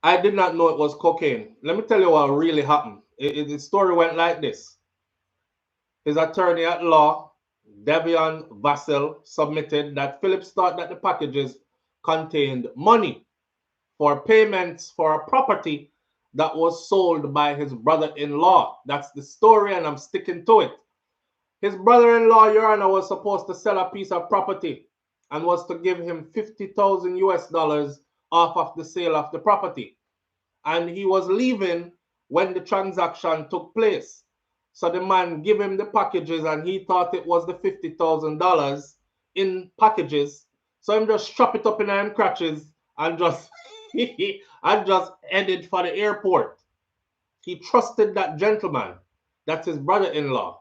A: I did not know it was cocaine. Let me tell you what really happened. The story went like this. His attorney at law, Devion Vassell, submitted that Phillips thought that the packages contained money for payments for a property that was sold by his brother-in-law. That's the story, and I'm sticking to it. His brother-in-law, Your Honor, was supposed to sell a piece of property and was to give him 50,000 US dollars off of the sale of the property. And he was leaving when the transaction took place. So the man gave him the packages and he thought it was the $50,000 in packages. So him just strap it up in him crutches and just and just headed for the airport. He trusted that gentleman. That's his brother-in-law.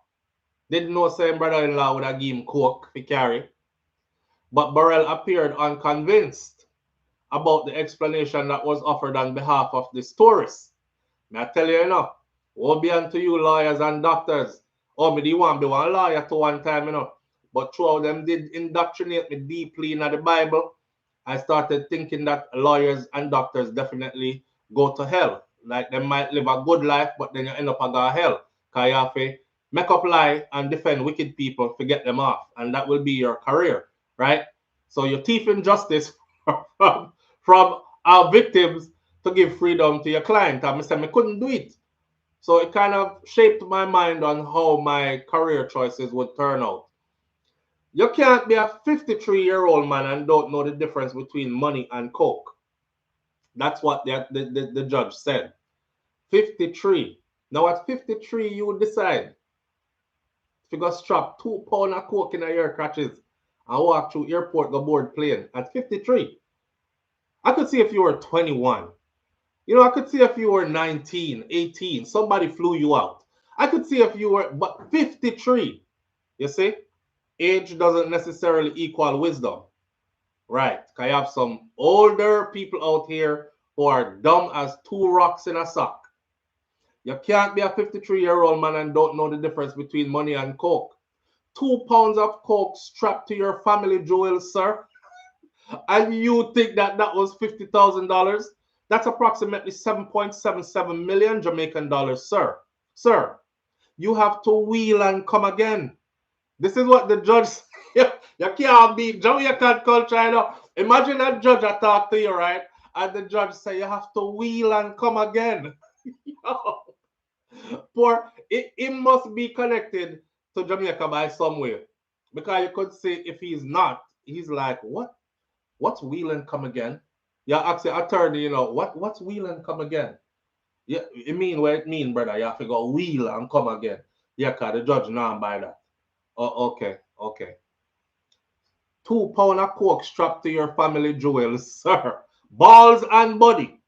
A: Didn't know same brother-in-law would have given him coke to carry. But Burrell appeared unconvinced about the explanation that was offered on behalf of this tourist. May I tell you, woe be unto you, lawyers and doctors. Oh, me do want to be one lawyer to one time, But throughout them did indoctrinate me deeply in the Bible. I started thinking that lawyers and doctors definitely go to hell. Like they might live a good life, but then you end up a go hell. Because you have to make up lie and defend wicked people to get them off. And that will be your career, right? So you're thieving justice from our victims to give freedom to your client. And I said, I couldn't do it. So it kind of shaped my mind on how my career choices would turn out. You can't be a 53-year-old man and don't know the difference between money and coke. That's what the judge said. 53. Now at 53, you would decide if you go strap 2 pounds of coke in your crutches and walk through airport, go board plane. At 53, I could see if you were 21. I could see if you were 19, 18, somebody flew you out. I could see if you were, but 53, you see, age doesn't necessarily equal wisdom, right? Because you have some older people out here who are dumb as two rocks in a sock. You can't be a 53-year-old man and don't know the difference between money and coke. 2 pounds of coke strapped to your family jewels, sir, and you think that that was $50,000? That's approximately 7.77 million Jamaican dollars, sir. Sir, you have to wheel and come again. This is what the judge said. You can't be Jamaican culture, you know. Imagine that judge I talk to you, right? And the judge say you have to wheel and come again. For it must be connected to Jamaica by some way. Because you could say if he's not, he's like, what? What's wheel and come again? Yeah, actually attorney, you know, what's wheel and come again? Yeah, it mean what it mean, brother. You have to go wheel and come again. Yeah, cause the judge now by that. Oh, okay, okay. 2 pound of coke strapped to your family jewels, sir. Balls and body.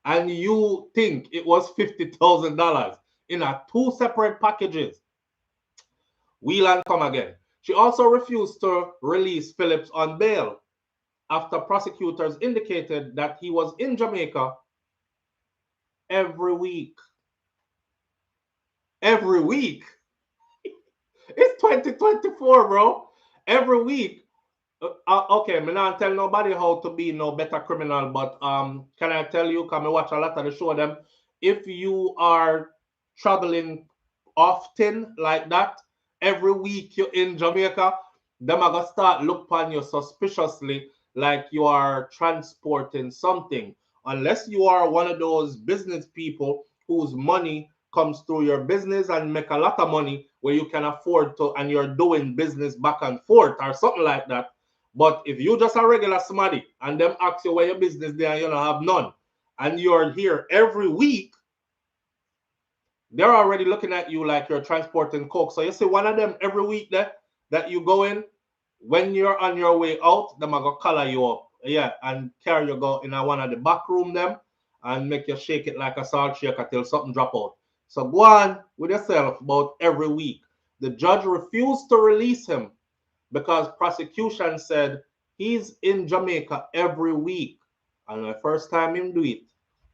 A: And you think it was $50,000 in a 2 separate packages. Wheel and come again. She also refused to release Phillips on bail after prosecutors indicated that he was in Jamaica every week. Every week. It's 2024, bro. Every week. Okay, me not tell nobody how to be no better criminal, but can I tell you, can I watch a lot of the show them, if you are traveling often like that, every week you're in Jamaica, them are gonna start look upon you suspiciously like you are transporting something. Unless you are one of those business people whose money comes through your business and make a lot of money where you can afford to, and you're doing business back and forth or something like that. But if you just a regular somebody and them ask you where your business there and you don't have none, and you're here every week, they're already looking at you like you're transporting coke. So you see one of them every week there that you go in, when you're on your way out, them are gonna color you up. Yeah, and carry you go in one of the back room them and make you shake it like a salt shaker till something drop out. So go on with yourself about every week. The judge refused to release him because prosecution said he's in Jamaica every week. And the first time him do it,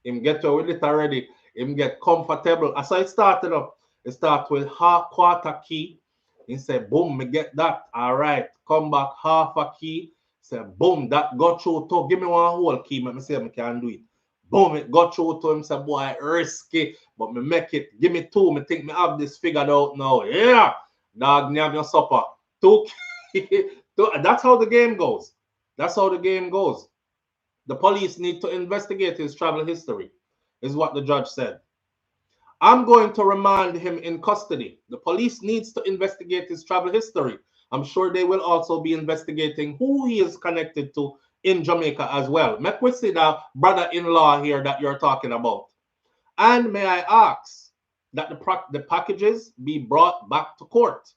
A: him get away with it already, him get comfortable. As I started up, it start with half quarter key. He said, boom, me get that. All right, come back half a key. Say, boom, that got through to. Give me one whole key, let me see if I can do it. Boom, it got through to him. Say, boy, risky, but me make it. Give me two. Me think me have this figured out now. Yeah, dog, me have your supper. Two. That's how the game goes. That's how the game goes. The police need to investigate his travel history, is what the judge said. I'm going to remand him in custody. The police needs to investigate his travel history. I'm sure they will also be investigating who he is connected to in Jamaica as well. Make we see the brother-in-law here that you're talking about. And may I ask that the packages be brought back to court?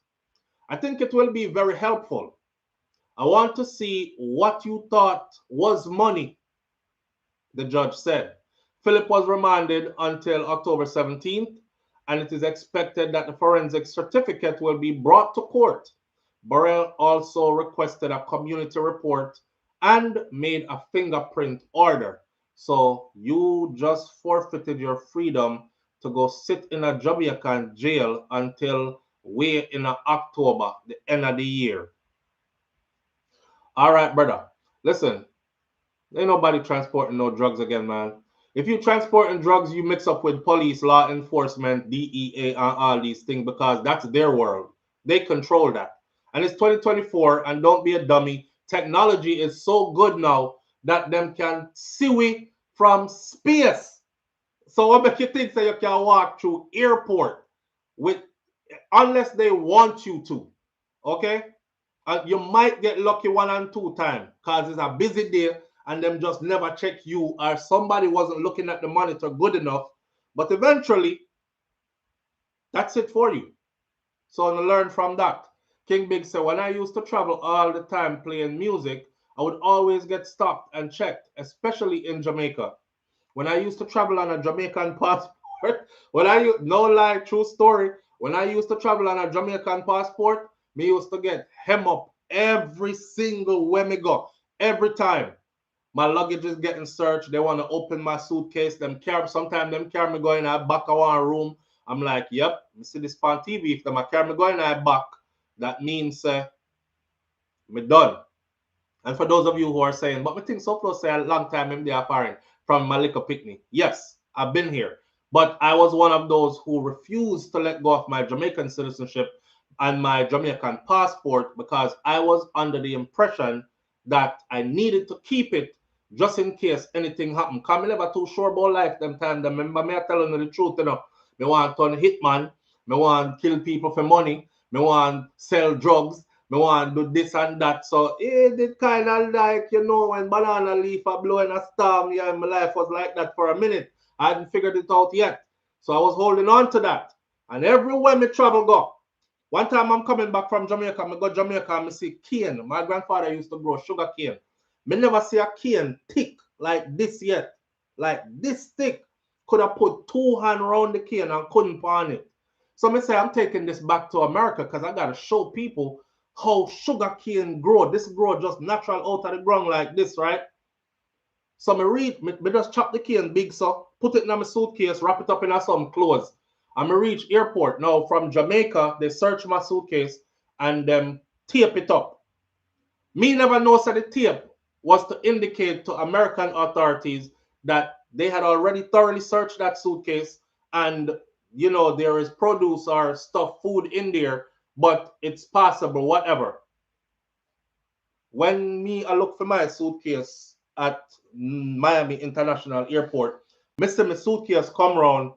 A: I think it will be very helpful. I want to see what you thought was money, the judge said. Philip was remanded until October 17th, and it is expected that the forensic certificate will be brought to court. Burrell also requested a community report and made a fingerprint order. So you just forfeited your freedom to go sit in a Jamaican jail until way in October, the end of the year. All right, brother. Listen, ain't nobody transporting no drugs again, man. If you transporting drugs, you mix up with police, law enforcement, DEA, and all these things because that's their world. They control that. And it's 2024, and don't be a dummy. Technology is so good now that them can see we from space. So what make you think that you can walk through airport with unless they want you to? Okay? You might get lucky 1 and 2 times because it's a busy day and them just never check you or somebody wasn't looking at the monitor good enough. But eventually, that's it for you. So to learn from that. King Big said, when I used to travel all the time playing music, I would always get stopped and checked, especially in Jamaica. When I used to travel on a Jamaican passport, no lie, true story, When I used to travel on a Jamaican passport, me used to get hem up every single where me go. Every time my luggage is getting searched, they want to open my suitcase. Sometimes them carry me going in back of one room. I'm like, yep, me see this on TV. If them carry me going in back, that means me done. And for those of you who are saying, but me think SouFlo say a long time in there foreign from my little picnic. Yes, I've been here. But I was one of those who refused to let go of my Jamaican citizenship and my Jamaican passport because I was under the impression that I needed to keep it just in case anything happened. Because I never too sure about life them time. Remember me telling you the truth, you know. Me want to turn hitman. Me want to kill people for money. Me want to sell drugs. Me want to do this and that. So it kind of like, you know, when banana leaf are blowing a storm, yeah, my life was like that for a minute. I hadn't figured it out yet. So I was holding on to that. And everywhere me travel go. One time I'm coming back from Jamaica, I go Jamaica and I see cane. My grandfather used to grow sugar cane. Me never see a cane thick like this yet. Like this thick. Could have put 2 hands around the cane and couldn't pawn it. So I say I'm taking this back to America because I got to show people how sugar cane grow. This grow just natural out of the ground like this, right? So me just chop the cane big, so put it in my suitcase, wrap it up in some clothes. And me reach airport. Now from Jamaica, they search my suitcase and tape it up. Me never know that the tape was to indicate to American authorities that they had already thoroughly searched that suitcase and you know there is produce or stuff, food in there, but it's possible, whatever. When I look for my suitcase at Miami International Airport, I see my suitcase come around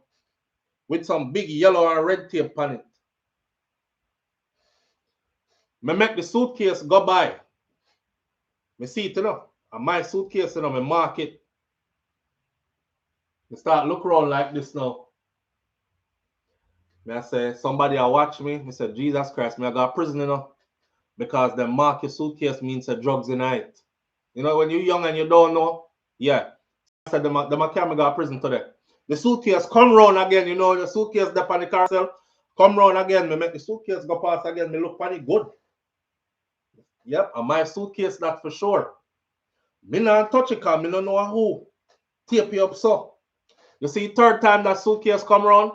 A: with some big yellow and red tape on it. I make the suitcase go by. I see it, you know, and my suitcase, you know, I mark it. I start look around like this now. I say, somebody will watch me. I say, Jesus Christ, I got prison, you know, because the mark your suitcase means the drugs in it. You know, when you're young and you don't know, yeah. I said, the camera got prison today. The suitcase come round again, you know, the suitcase up on the carousel, come round again, me make the suitcase go past again, me look funny good. Yep, and my suitcase, that for sure. Me not touch it because me don't know who tape you up so. You see, third time that suitcase come round,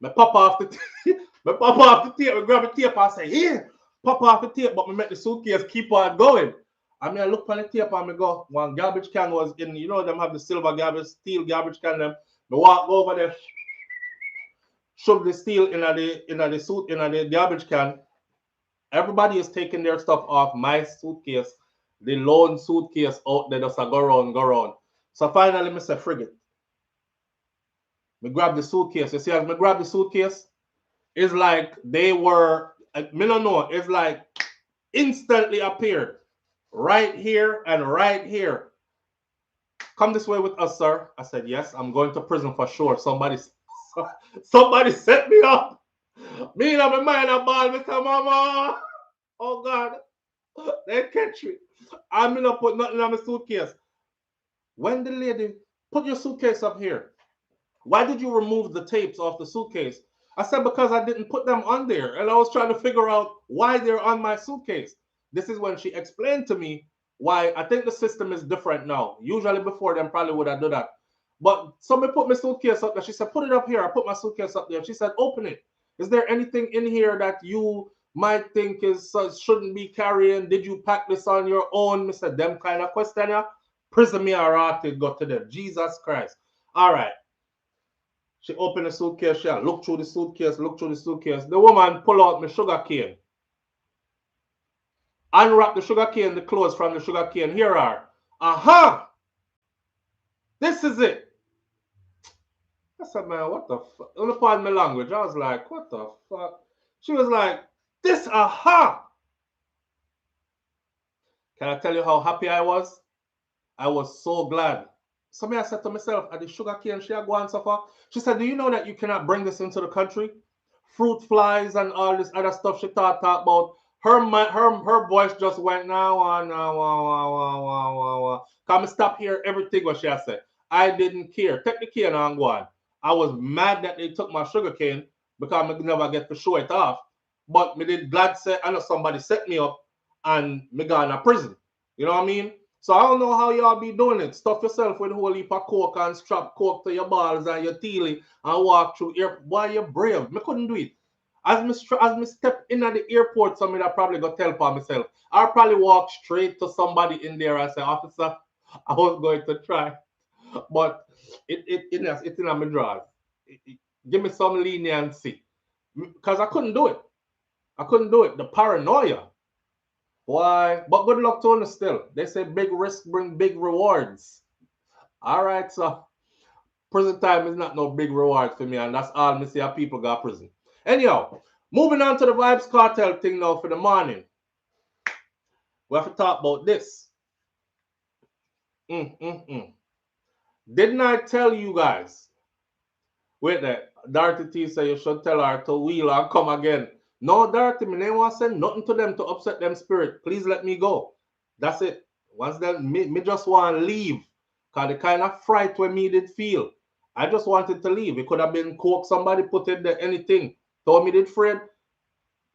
A: me pop off the me pop off the tape, me grab the tape and say, here, pop off the tape, but me make the suitcase keep on going. I mean, I look on the tape and me go, one garbage can was in, you know, them have the silver garbage, steel garbage can, them. Me walk over there, shove the steel in the garbage can. Everybody is taking their stuff off my suitcase, the lone suitcase out there, just a go round. So finally, me say, frigate. Me grab the suitcase. You see, as me grab the suitcase, it's like they were, me don't know, it's like instantly appeared. Right here and right here. Come this way with us, sir. I said, yes, I'm going to prison for sure. Somebody set me up. Me and my mind a ball, Mr. Mama. Oh God. They catch me. I'm gonna put nothing on my suitcase. When the lady put your suitcase up here, why did you remove the tapes off the suitcase? I said, because I didn't put them on there. And I was trying to figure out why they're on my suitcase. This is when she explained to me why. I think the system is different now. Usually before them probably would have done that. But somebody put my suitcase up there. She said, put it up here. I put my suitcase up there. She said, open it. Is there anything in here that you might think is shouldn't be carrying? Did you pack this on your own? I said, them kind of question. Yeah? Prison me or rotted got to them. Jesus Christ. All right. She opened the suitcase. She looked through the suitcase, The woman pull out my sugar cane. Unwrap the sugar cane, the clothes from the sugar cane. Here are. Aha! This is it. I said, man, what the fuck? Only pardon my language. I was like, what the fuck? She was like, this, aha! Can I tell you how happy I was? I was so glad. So I said to myself, at the sugar cane she go and suffer. She said, do you know that you cannot bring this into the country? Fruit flies and all this other stuff she talk about. Her voice just went now. Come stop here everything what she said. I didn't care. Take the cane and go on. I was mad that they took my sugar cane, because I never get to show it off. But me did glad say I know somebody set me up and me gone to prison. You know what I mean? So I don't know how y'all be doing it. Stuff yourself with a whole heap of coke and strap coke to your balls and your teely and walk through airport. Boy, you're brave. Me couldn't do it. As me step in at the airport, somebody that probably got tell for myself. I'll probably walk straight to somebody in there and say, officer, I was going to try. But it's in my drive. Give me some leniency. Because I couldn't do it. I couldn't do it. The paranoia. Why? But good luck to us still. They say big risk bring big rewards. All right, so prison time is not no big reward for me, and that's all me see how people got prison. Anyhow, moving on to the Vybz Kartel thing now for the morning. We have to talk about this. Didn't I tell you guys? Wait there. Dorothy T say you should tell her to wheel and come again. No, Dorothy, me never want to say nothing to them to upset them spirit. Please let me go. That's it. Once then, me just want to leave. Because the kind of fright when me did feel. I just wanted to leave. It could have been coke, somebody put in there, anything. Told me did afraid.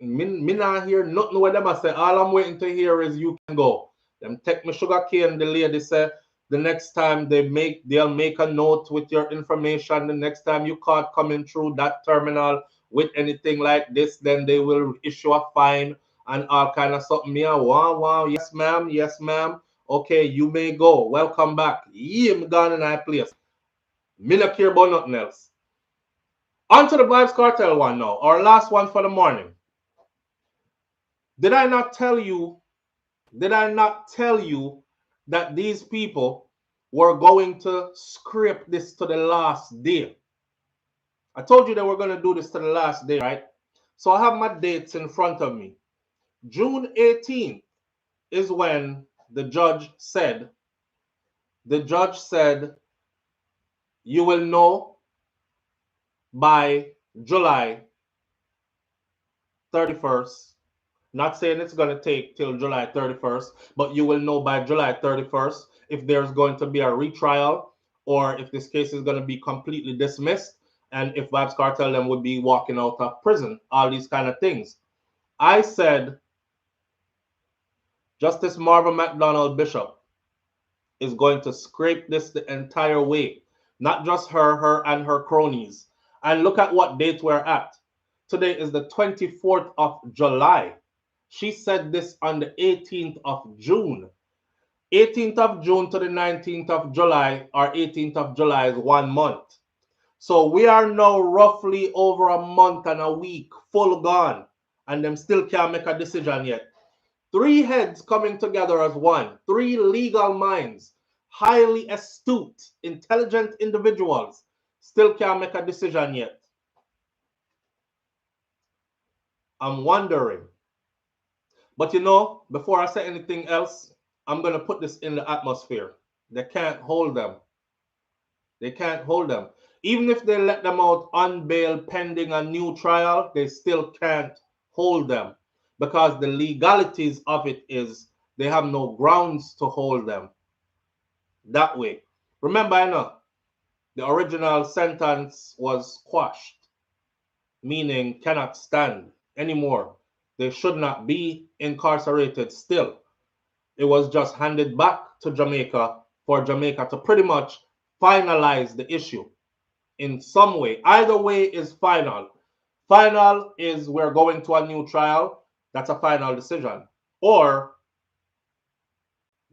A: Me not hear nothing with them. I say, all I'm waiting to hear is you can go. Them take me sugar cane. The lady said, the next time they'll make a note with your information. The next time you caught coming through that terminal with anything like this, then they will issue a fine and all kind of something. Me, wow, yes ma'am. Okay, you may go. Welcome back. Yeah, I'm gone in that place. Me not care about nothing else. On to the Vybz Kartel one now. Our last one for the morning. Did I not tell you that these people were going to scrape this to the last day? I told you they were going to do this to the last day, right? So I have my dates in front of me. June 18th is when the judge said, you will know by July 31st. Not saying it's going to take till July 31st, but you will know by July 31st if there's going to be a retrial or if this case is going to be completely dismissed and if Vybz Kartel them would be walking out of prison, all these kind of things. I said Justice Marva McDonald Bishop is going to scrape this the entire way. Not just her and her cronies. And look at what date we're at. Today is the 24th of July. She said this on the 18th of June. 18th of June to the 19th of July, or 18th of July is 1 month. So we are now roughly over a month and a week, full gone, and them still can't make a decision yet. 3 heads coming together as one, 3 legal minds, highly astute, intelligent individuals, still can't make a decision yet. I'm wondering. But you know, before I say anything else, I'm going to put this in the atmosphere. They can't hold them. They can't hold them. Even if they let them out on bail pending a new trial, they still can't hold them because the legalities of it is they have no grounds to hold them that way. Remember, I know the original sentence was quashed, meaning cannot stand anymore. They should not be incarcerated still. It was just handed back to Jamaica for Jamaica to pretty much finalize the issue in some way. Either way is final. Final is we're going to a new trial. That's a final decision. Or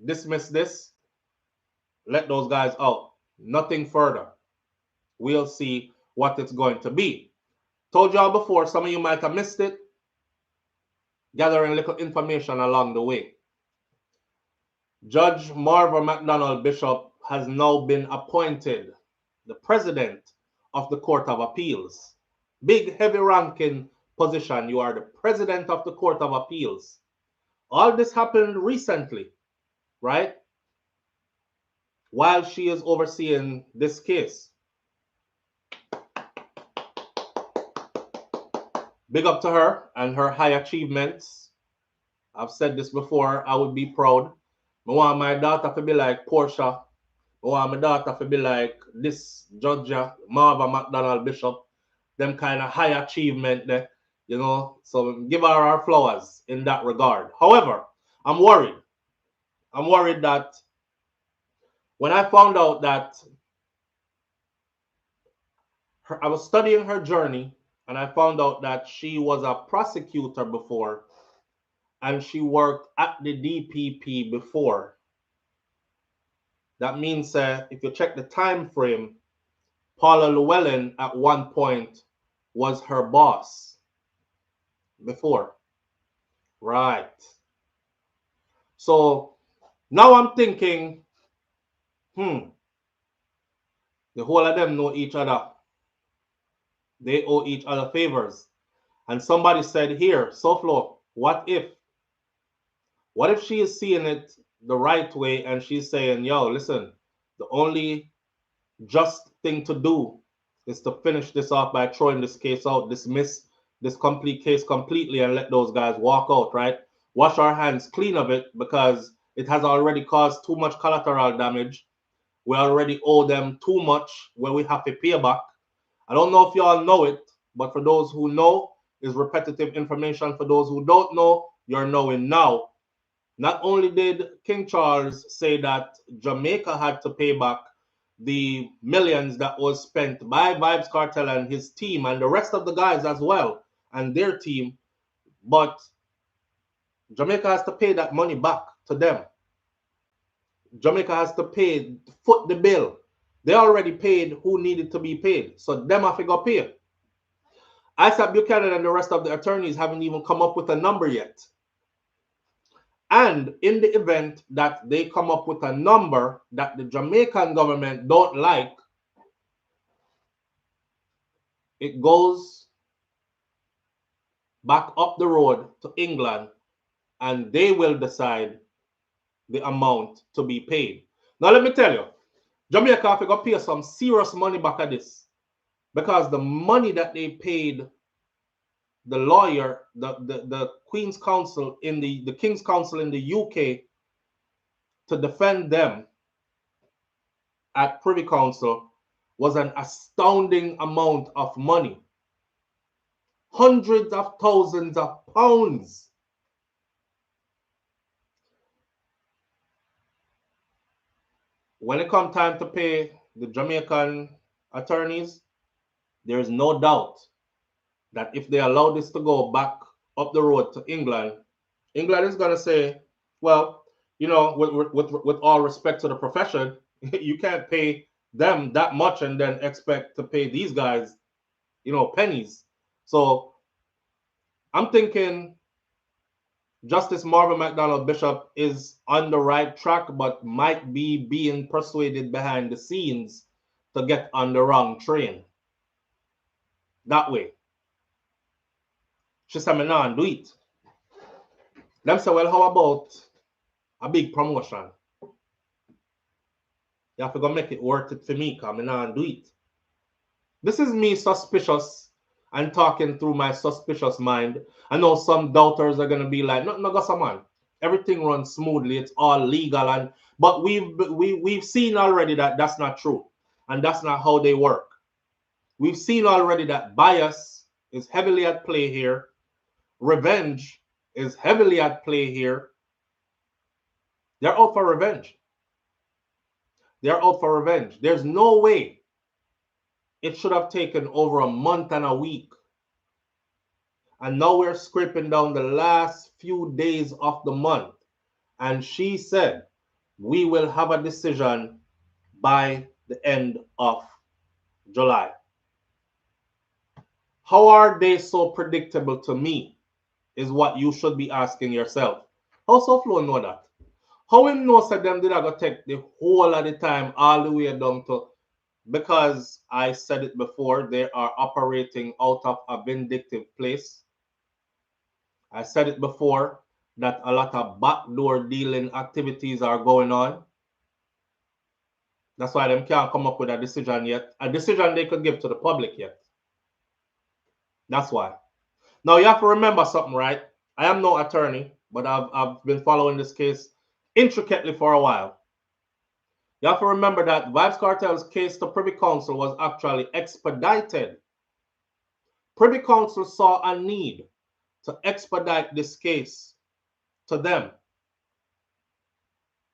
A: dismiss this, let those guys out. Nothing further. We'll see what it's going to be. Told y'all before, some of you might have missed it. Gathering little information along the way. Judge Marva McDonald Bishop has now been appointed the president of the Court of Appeals. Big, heavy ranking position. You are the president of the Court of Appeals. All this happened recently, right? While she is overseeing this case. Big up to her and her high achievements. I've said this before, I would be proud. I want my daughter to be like Portia. I want my daughter to be like this Judge Marva McDonald Bishop. them kind of high achievement there, you know. So give her our flowers in that regard. However, I'm worried. I'm worried that when I found out that I was studying her journey and I found out that she was a prosecutor before and she worked at the DPP before. That means if you check the time frame, Paula Llewellyn at one point was her boss before. Right. So now I'm thinking, the whole of them know each other. They owe each other favors. And somebody said here, SouFLo, what if she is seeing it the right way and she's saying, yo, listen, the only just thing to do is to finish this off by throwing this case out, dismiss this complete case completely and let those guys walk out, right? Wash our hands clean of it because it has already caused too much collateral damage. We already owe them too much where we have to pay back. I don't know if y'all know it, but for those who know, is repetitive information. For those who don't know, you're knowing now. Not only did King Charles say that Jamaica had to pay back the millions that was spent by Vybz Kartel and his team and the rest of the guys as well and their team, but Jamaica has to pay that money back to them. Jamaica has to foot the bill. They already paid who needed to be paid, so them have to go pay. Isaac Buchanan and the rest of the attorneys haven't even come up with a number yet. And in the event that they come up with a number that the Jamaican government don't like, it goes back up the road to England and they will decide the amount to be paid. Now let me tell you, Jamaica have to pay some serious money back at this because the money that they paid the lawyer, the Queen's Counsel in the King's Counsel in the UK to defend them at Privy Council was an astounding amount of money. Hundreds of thousands of pounds. When it comes time to pay the Jamaican attorneys, there is no doubt that if they allow this to go back up the road to England, England is going to say, well, you know, with all respect to the profession, you can't pay them that much and then expect to pay these guys, you know, pennies. So I'm thinking Justice Marvin McDonald Bishop is on the right track, but might be being persuaded behind the scenes to get on the wrong train. That way. She said, "Man, do it." Them say, well, how about a big promotion? You have to go make it worth it for me, because I don't do it. This is me suspicious and talking through my suspicious mind. I know some doubters are going to be like, no, man. Everything runs smoothly. It's all legal. But we've seen already that that's not true. And that's not how they work. We've seen already that bias is heavily at play here. Revenge is heavily at play here. They're out for revenge. They're out for revenge. There's no way it should have taken over a month and a week. And now we're scraping down the last few days of the month. And she said, we will have a decision by the end of July. How are they so predictable to me is what you should be asking yourself. How SouFLo know that? How him know said them did I go take the whole of the time all the way down to, because I said it before, they are operating out of a vindictive place. I said it before that a lot of backdoor dealing activities are going on. That's why them can't come up with a decision yet. A decision they could give to the public yet. That's why. Now you have to remember something, right? I am no attorney, but I've been following this case intricately for a while. You have to remember that Vybz Kartel's case to Privy Council was actually expedited Privy Council saw a need to expedite this case to them.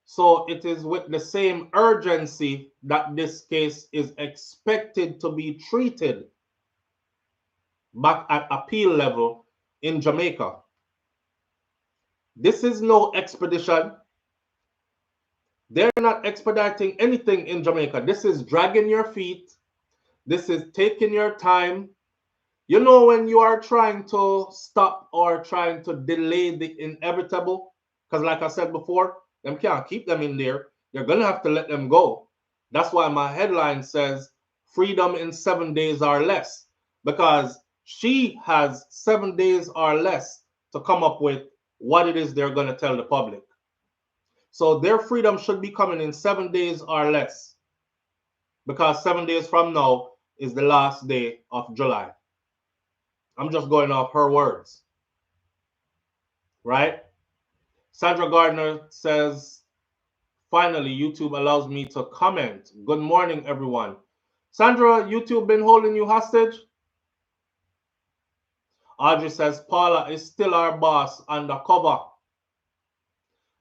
A: So it is with the same urgency that this case is expected to be treated back at appeal level in Jamaica. This is no expedition. They're not expediting anything in Jamaica. This is dragging your feet. This is taking your time. You know, when you are trying to stop or trying to delay the inevitable, because like I said before, them can't keep them in there. You're going to have to let them go. That's why my headline says freedom in 7 days or less, because she has 7 days or less to come up with what it is they're going to tell the public. So their freedom should be coming in 7 days or less, because 7 days from now is the last day of July. I'm just going off her words, right? Sandra Gardner says, finally, YouTube allows me to comment. Good morning, everyone. Sandra, YouTube been holding you hostage? Audrey says, Paula is still our boss undercover.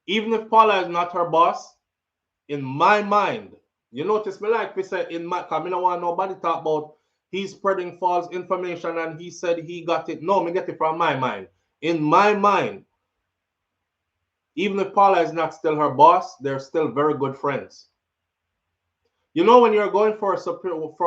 A: Even if Paula is not her boss, in my mind, you notice me like we said in my, because I don't want nobody talk about he's spreading false information and he said he got it. No, me get it from my mind. In my mind, even if Paula is not still her boss, they're still very good friends. You know, when you're going for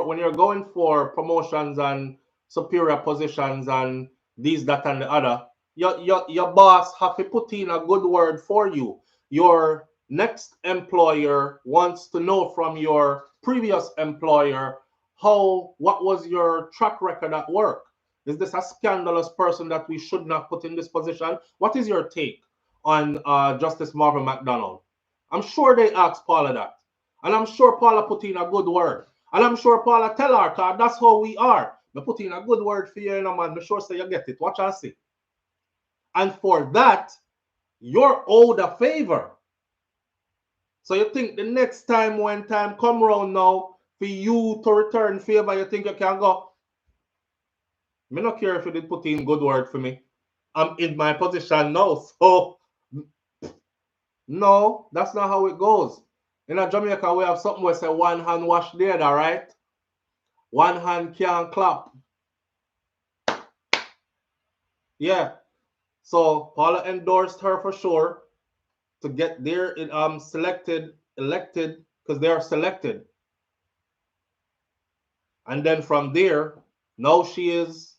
A: when you're going for promotions and superior positions and these, that, and the other, your boss have to put in a good word for you. Your next employer wants to know from your previous employer what was your track record at work? Is this a scandalous person that we should not put in this position? What is your take on Justice Marvin McDonald? I'm sure they asked Paula that. And I'm sure Paula put in a good word. And I'm sure Paula tell her, because that's how we are. Me put in a good word for you, man. Me sure say you get it. Watch and see. And for that, you're owed a favor. So you think the next time when time come around now for you to return favor, you think you can go? Me not care if you did put in good word for me. I'm in my position now. So no, that's not how it goes. In Jamaica, we have something where say one hand wash the other, right? One hand can't clap. Yeah. So Paula endorsed her for sure to get there elected, because they are selected. And then from there, now she is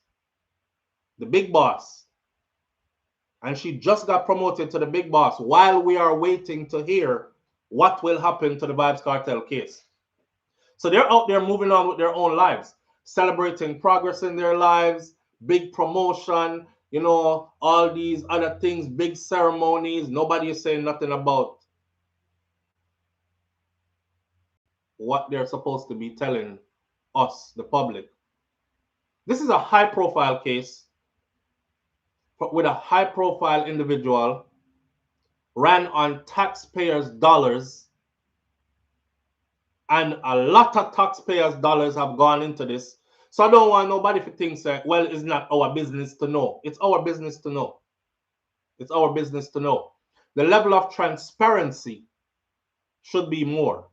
A: the big boss. And she just got promoted to the big boss while we are waiting to hear what will happen to the Vybz Kartel case. So they're out there moving on with their own lives, celebrating progress in their lives, big promotion, you know, all these other things, big ceremonies. Nobody is saying nothing about what they're supposed to be telling us, the public. This is a high-profile case with a high-profile individual, ran on taxpayers' dollars, and a lot of taxpayers' dollars have gone into this. So I don't want nobody to think that, well, it's not our business to know. It's our business to know. It's our business to know. The level of transparency should be more.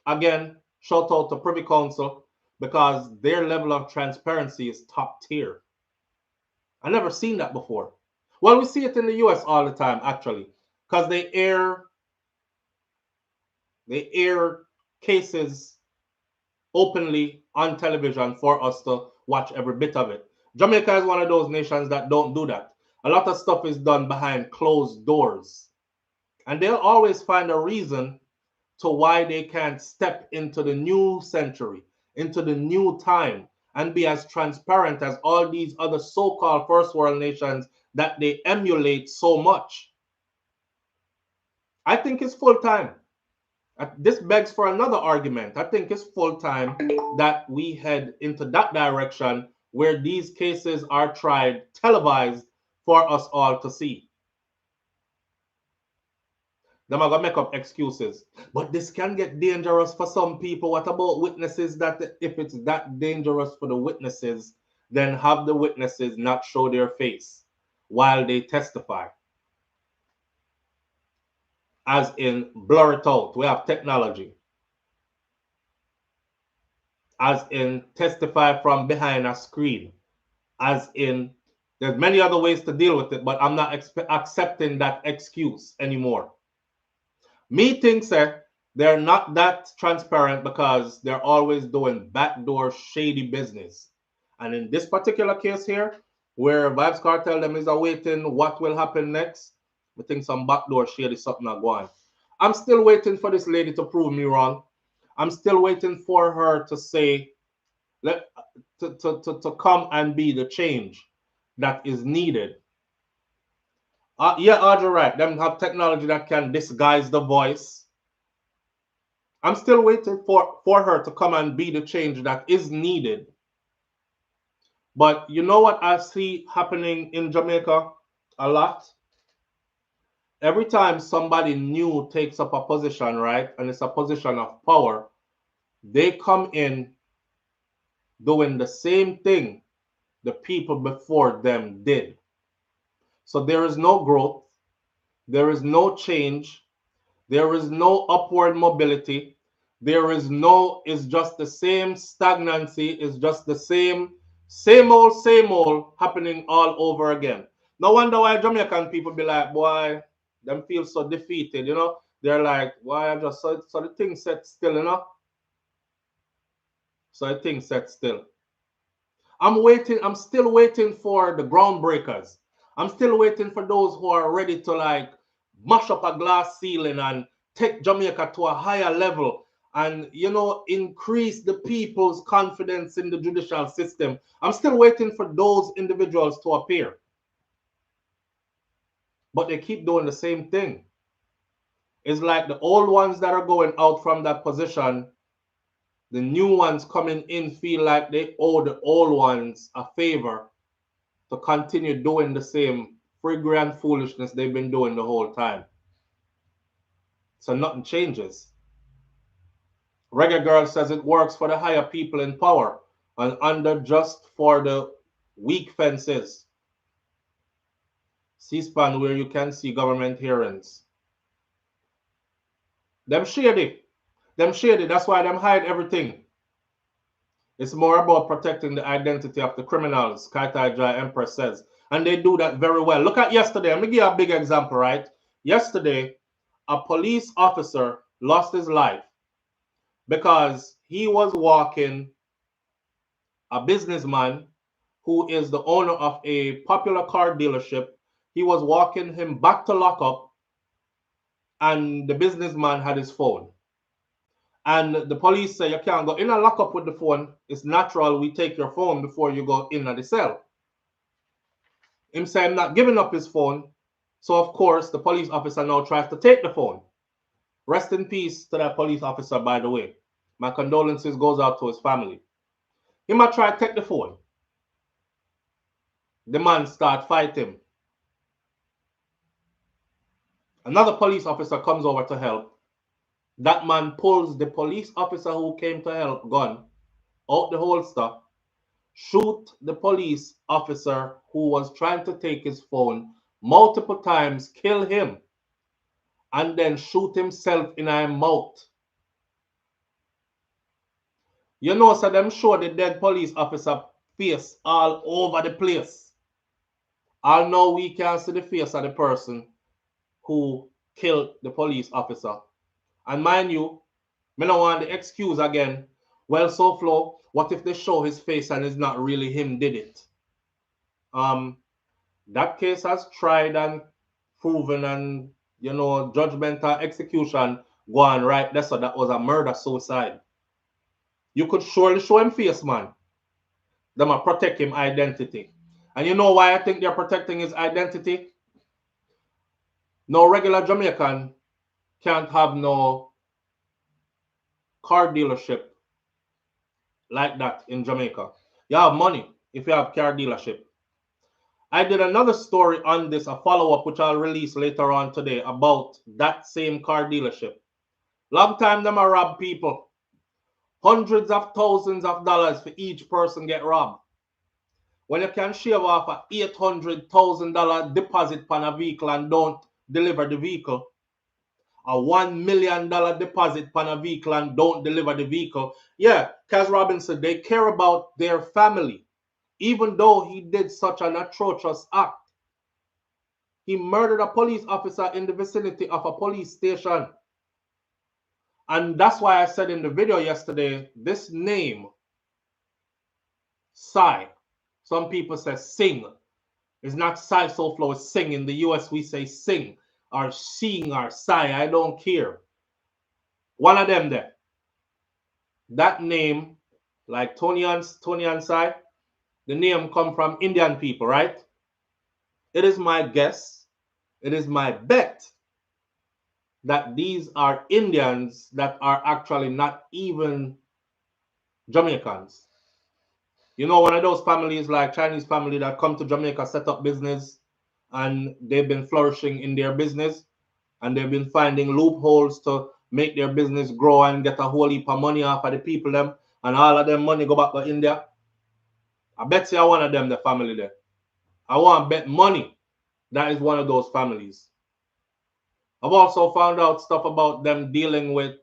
A: Again, shout out to Privy Council, because their level of transparency is top tier. I never seen that before. Well, we see it in the US all the time, actually, because they air cases openly on television for us to watch every bit of it. Jamaica is one of those nations that don't do that. A lot of stuff is done behind closed doors. And they'll always find a reason to why they can't step into the new century, into the new time, and be as transparent as all these other so-called first world nations that they emulate so much. I think it's full time. This begs for another argument. I think it's full time that we head into that direction where these cases are tried, televised for us all to see. Them are going to make up excuses. But this can get dangerous for some people. What about witnesses? That if it's that dangerous for the witnesses, then have the witnesses not show their face while they testify. As in, blur it out. We have technology. As in, testify from behind a screen. As in, there's many other ways to deal with it, but I'm not accepting that excuse anymore. Me thinks that they're not that transparent because they're always doing backdoor shady business. And in this particular case here, where Vybz Kartel them is awaiting what will happen next, I think some backdoor shady something are going. I'm still waiting for this lady to prove me wrong. I'm still waiting for her to say, to come and be the change that is needed. Yeah, Audrey, right. Them have technology that can disguise the voice. I'm still waiting for her to come and be the change that is needed. But you know what I see happening in Jamaica a lot? Every time somebody new takes up a position, right, and it's a position of power, they come in doing the same thing the people before them did. So there is no growth, there is no change, there is no upward mobility, there is no, it's just the same stagnancy, it's just the same same old happening all over again. No wonder why Jamaican people be like, boy, them feel so defeated, you know. They're like, why I just so the thing set still, you know. So the thing set still. I'm still waiting for the groundbreakers. I'm still waiting for those who are ready to like mash up a glass ceiling and take Jamaica to a higher level and, you know, increase the people's confidence in the judicial system. I'm still waiting for those individuals to appear. But they keep doing the same thing. It's like the old ones that are going out from that position, the new ones coming in feel like they owe the old ones a favor to continue doing the same fragrant foolishness they've been doing the whole time. So nothing changes. Reggae Girl says it works for the higher people in power and under just for the weak fences. C-SPAN where you can see government hearings. Them shady. Them shady. That's why them hide everything. It's more about protecting the identity of the criminals, Kaitai Jai Empress says. And they do that very well. Look at yesterday. Let me give you a big example, right? Yesterday, a police officer lost his life because he was walking a businessman who is the owner of a popular car dealership. He was walking him back to lockup, and the businessman had his phone. And the police say you can't go in a lockup with the phone. It's natural we take your phone before you go in the cell. Him say I'm not giving up his phone. So of course the police officer now tries to take the phone. Rest in peace to that police officer, by the way. My condolences goes out to his family. He might try to take the phone. The man start fighting. Another police officer comes over to help. That man pulls the police officer who came to help gun out the holster, shoot the police officer who was trying to take his phone multiple times, kill him, and then shoot himself in his mouth. You know, so them show the dead police officer face all over the place. I know we can see the face of the person who killed the police officer. And mind you, me don't want the excuse again. Well, SouFlo, what if they show his face and it's not really him did it? That case has tried and proven and, you know, judgmental execution go on right there. So that was a murder suicide. You could surely show him face, man. Them are protect him identity. And you know why I think they're protecting his identity? No regular Jamaican can't have no car dealership like that in Jamaica. You have money if you have car dealership. I did another story on this, a follow-up, which I'll release later on today about that same car dealership. Long time them are rob people. Hundreds of thousands of dollars for each person get robbed. when you can shave off a $800,000 deposit on a vehicle and don't deliver the vehicle, a $1 million deposit on a vehicle and don't deliver the vehicle. Yeah, Kaz Robinson, they care about their family. Even though he did such an atrocious act, he murdered a police officer in the vicinity of a police station. And that's why I said in the video yesterday, this name, Sai, some people say sing. It's not Sai SouFlo, it's sing. In the US, we say sing or sing or Sai. I don't care. One of them there. That name, like Tony and Sai, the name come from Indian people, right? It is my guess, it is my bet that these are Indians that are actually not even Jamaicans. You know, one of those families like Chinese family that come to Jamaica, set up business, and they've been flourishing in their business, and they've been finding loopholes to make their business grow and get a whole heap of money off of the people them, and all of them money go back to India. I bet you are one of them, the family there. I want to bet money that is one of those families. I've also found out stuff about them dealing with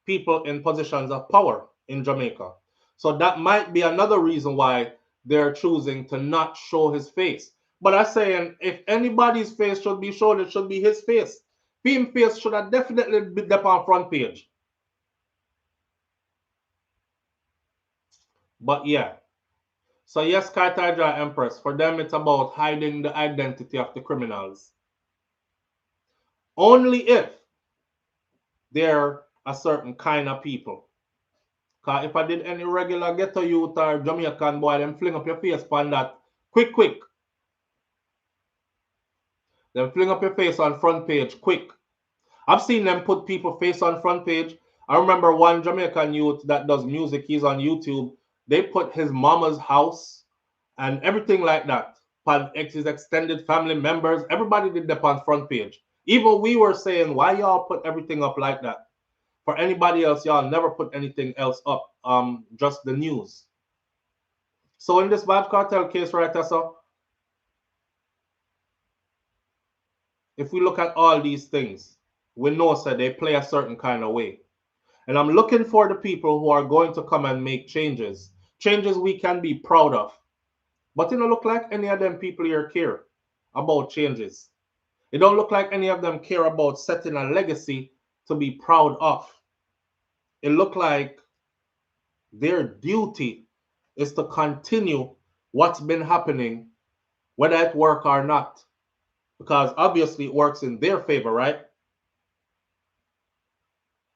A: people in positions of power in Jamaica. So that might be another reason why they're choosing to not show his face. But I'm saying if anybody's face should be shown, it should be his face. His face should have definitely been up on front page. But yeah. So yes, Cartel Empress, for them it's about hiding the identity of the criminals. Only if they're a certain kind of people. Because if I did any regular ghetto youth or Jamaican boy, them fling up your face on that quick. Then fling up your face on front page quick. I've seen them put people face on front page. I remember one Jamaican youth that does music, he's on YouTube. They put his mama's house and everything like that. His extended family members, everybody did that on front page. Even we were saying, why y'all put everything up like that? For anybody else, y'all never put anything else up, just the news. So in this Vybz Kartel case right there, so if we look at all these things, we know that they play a certain kind of way. And I'm looking for the people who are going to come and make changes. Changes we can be proud of. But it don't look like any of them people here care about changes. It don't look like any of them care about setting a legacy to be proud of. It look like their duty is to continue what's been happening, whether it work or not. Because obviously it works in their favor, right?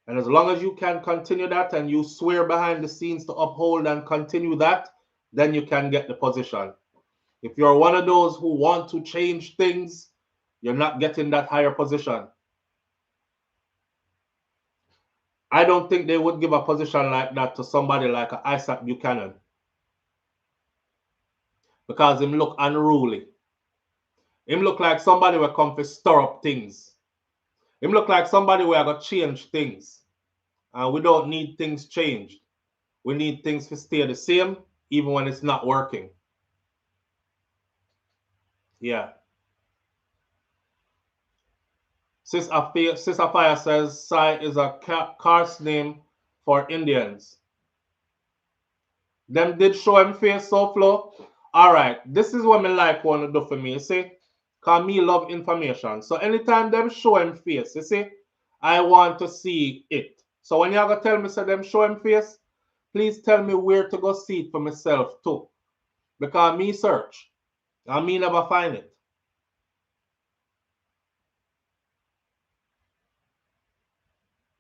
A: And as long as you can continue that and you swear behind the scenes to uphold and continue that, then you can get the position. If you're one of those who want to change things, you're not getting that higher position. I don't think they would give a position like that to somebody like Isaac Buchanan. Because him look unruly. Him look like somebody will come to stir up things. Him look like somebody will go change things. And we don't need things changed. We need things to stay the same, even when it's not working. Yeah. Sis Afia says Sai is a car's name for Indians. Them did show him face SouFlo. Alright, this is what me like want to do for me, you see? Because me love information. So anytime them show him face, you see, I want to see it. So when you're going to tell me, say them show him face, please tell me where to go see it for myself too. Because me search, and me never find it.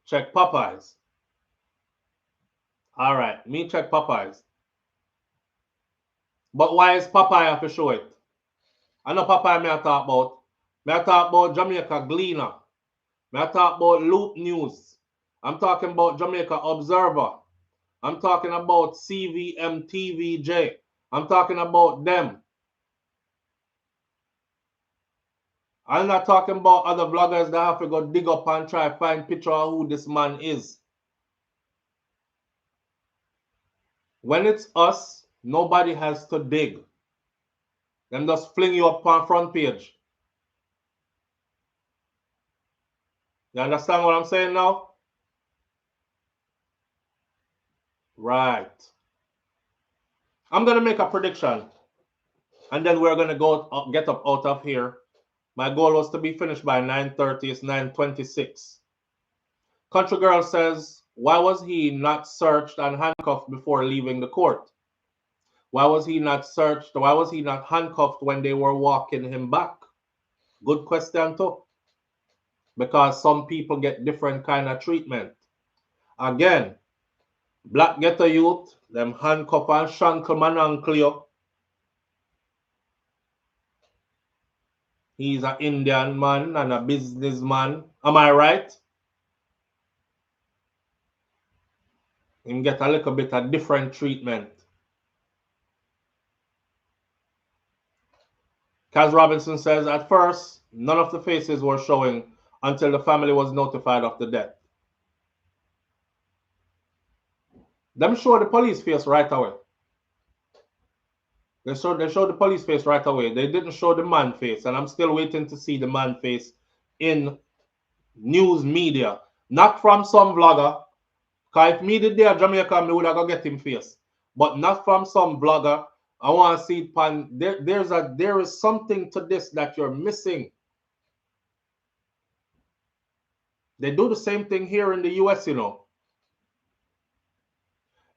A: Check Popeyes. Alright, me check Popeyes. But why is Popeye have to show it? I know Popeye me I talk about. Me I talk about Jamaica Gleaner. Me I talk about Loop News. I'm talking about Jamaica Observer. I'm talking about CVM TVJ. I'm talking about them. I'm not talking about other vloggers that have to go dig up and try to find picture of who this man is. When it's us, Nobody has to dig. Them just fling you up on front page. You understand what I'm saying now? Right. I'm going to make a prediction. And then we're going to go get up out of here. My goal was to be finished by 9:30. It's 9:26. Country Girl says, why was he not searched and handcuffed before leaving the court? Why was he not searched? Why was he not handcuffed when they were walking him back? Good question too. Because some people get different kind of treatment. Again, black ghetto youth, them handcuff and shankle man uncle you. He's an Indian man and a businessman. Am I right? Him get a little bit of different treatment. Kaz Robinson says, at first, none of the faces were showing until the family was notified of the death. Them show the police face right away. They showed the police face right away. They didn't show the man face, and I'm still waiting to see the man face in news media. Not from some vlogger, because if me did there Jamaica, me would have go get him face. But not from some vlogger. I want to see it pan. There is something to this that you're missing. They do the same thing here in the US, you know.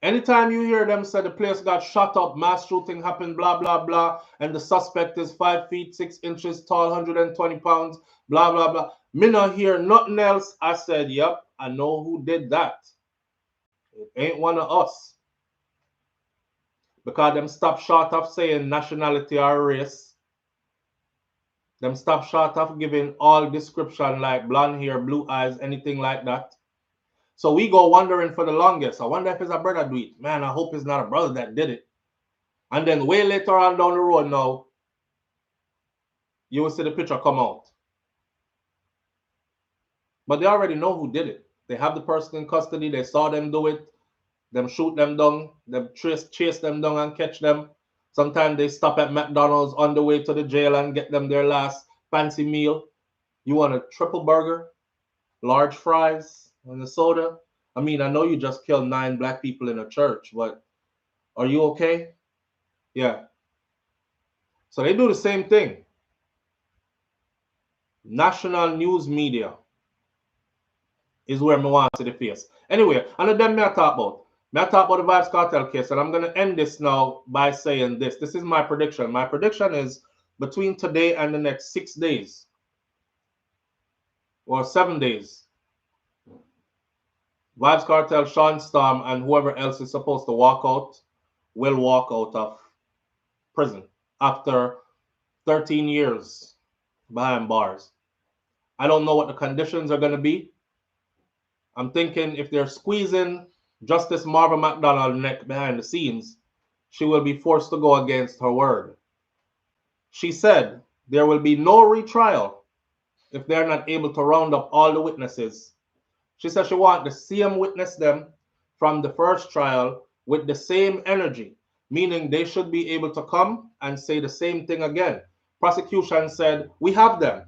A: Anytime you hear them say the place got shot up, mass shooting happened, blah, blah, blah, and the suspect is 5 feet 6 inches tall, 120 pounds, blah, blah, blah. Me not hear nothing else. I said, yep, I know who did that. It ain't one of us. Because them stop short of saying nationality or race. Them stop short of giving all description like blonde hair, blue eyes, anything like that. So we go wondering for the longest. I wonder if it's a brother do it. Man, I hope it's not a brother that did it. And then way later on down the road now, you will see the picture come out. But they already know who did it. They have the person in custody. They saw them do it. Them shoot them down. Them chase them down and catch them. Sometimes they stop at McDonald's on the way to the jail and get them their last fancy meal. You want a triple burger, large fries, and a soda? I mean, I know you just killed 9 black people in a church, but are you okay? Yeah. So they do the same thing. National news media is where me want to see the face. Anyway, and then me I talk about. Me I talk about the Vybz Kartel case, and I'm going to end this now by saying this. This is my prediction. My prediction is between today and the next 6 days or 7 days, Vybz Kartel, Sean Storm, and whoever else is supposed to walk out will walk out of prison after 13 years behind bars. I don't know what the conditions are going to be. I'm thinking if they're squeezing Justice Marva McDonald neck behind the scenes, she will be forced to go against her word. She said there will be no retrial if they're not able to round up all the witnesses. She said she wants the same witness them from the first trial with the same energy, meaning they should be able to come and say the same thing again. Prosecution said, we have them.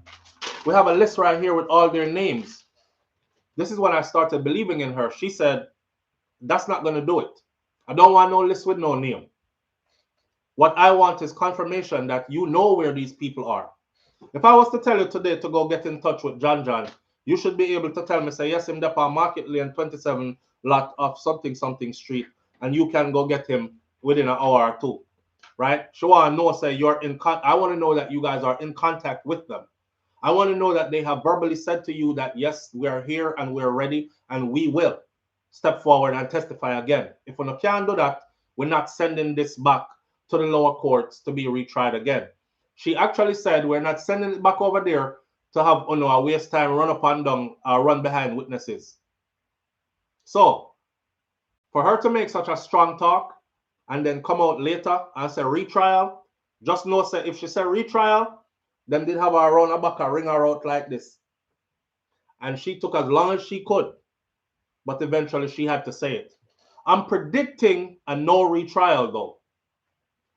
A: We have a list right here with all their names. This is when I started believing in her. She said, that's not going to do it. I don't want no list with no name. What I want is confirmation that you know where these people are. If I was to tell you today to go get in touch with John, you should be able to tell me, say, yes, him up on Market Lane 27 lot of something street, and you can go get him within an hour or two, right? She want to know, say, I want to know that you guys are in contact with them. I want to know that they have verbally said to you that, yes, we are here and we're ready and we will step forward and testify again. If we can't do that, we're not sending this back to the lower courts to be retried again. She actually said we're not sending it back over there to have a waste time, run up and down, or run behind witnesses. So, for her to make such a strong talk and then come out later and say retrial, just know, say, if she said retrial, then did have her around her back and ring her out like this. And she took as long as she could, but eventually she had to say it. I'm predicting a no retrial though.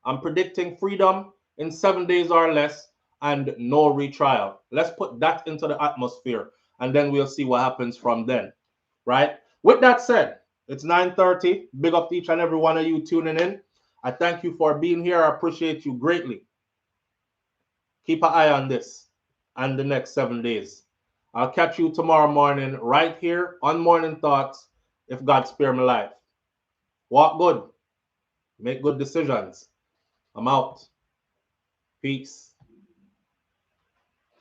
A: I'm predicting freedom in 7 days or less and no retrial. Let's put that into the atmosphere and then we'll see what happens from then, right? With that said, it's 9:30. Big up to each and every one of you tuning in. I thank you for being here. I appreciate you greatly. Keep an eye on this and the next 7 days. I'll catch you tomorrow morning right here on Morning Thoughts if God spare my life. Walk good. Make good decisions. I'm out. Peace.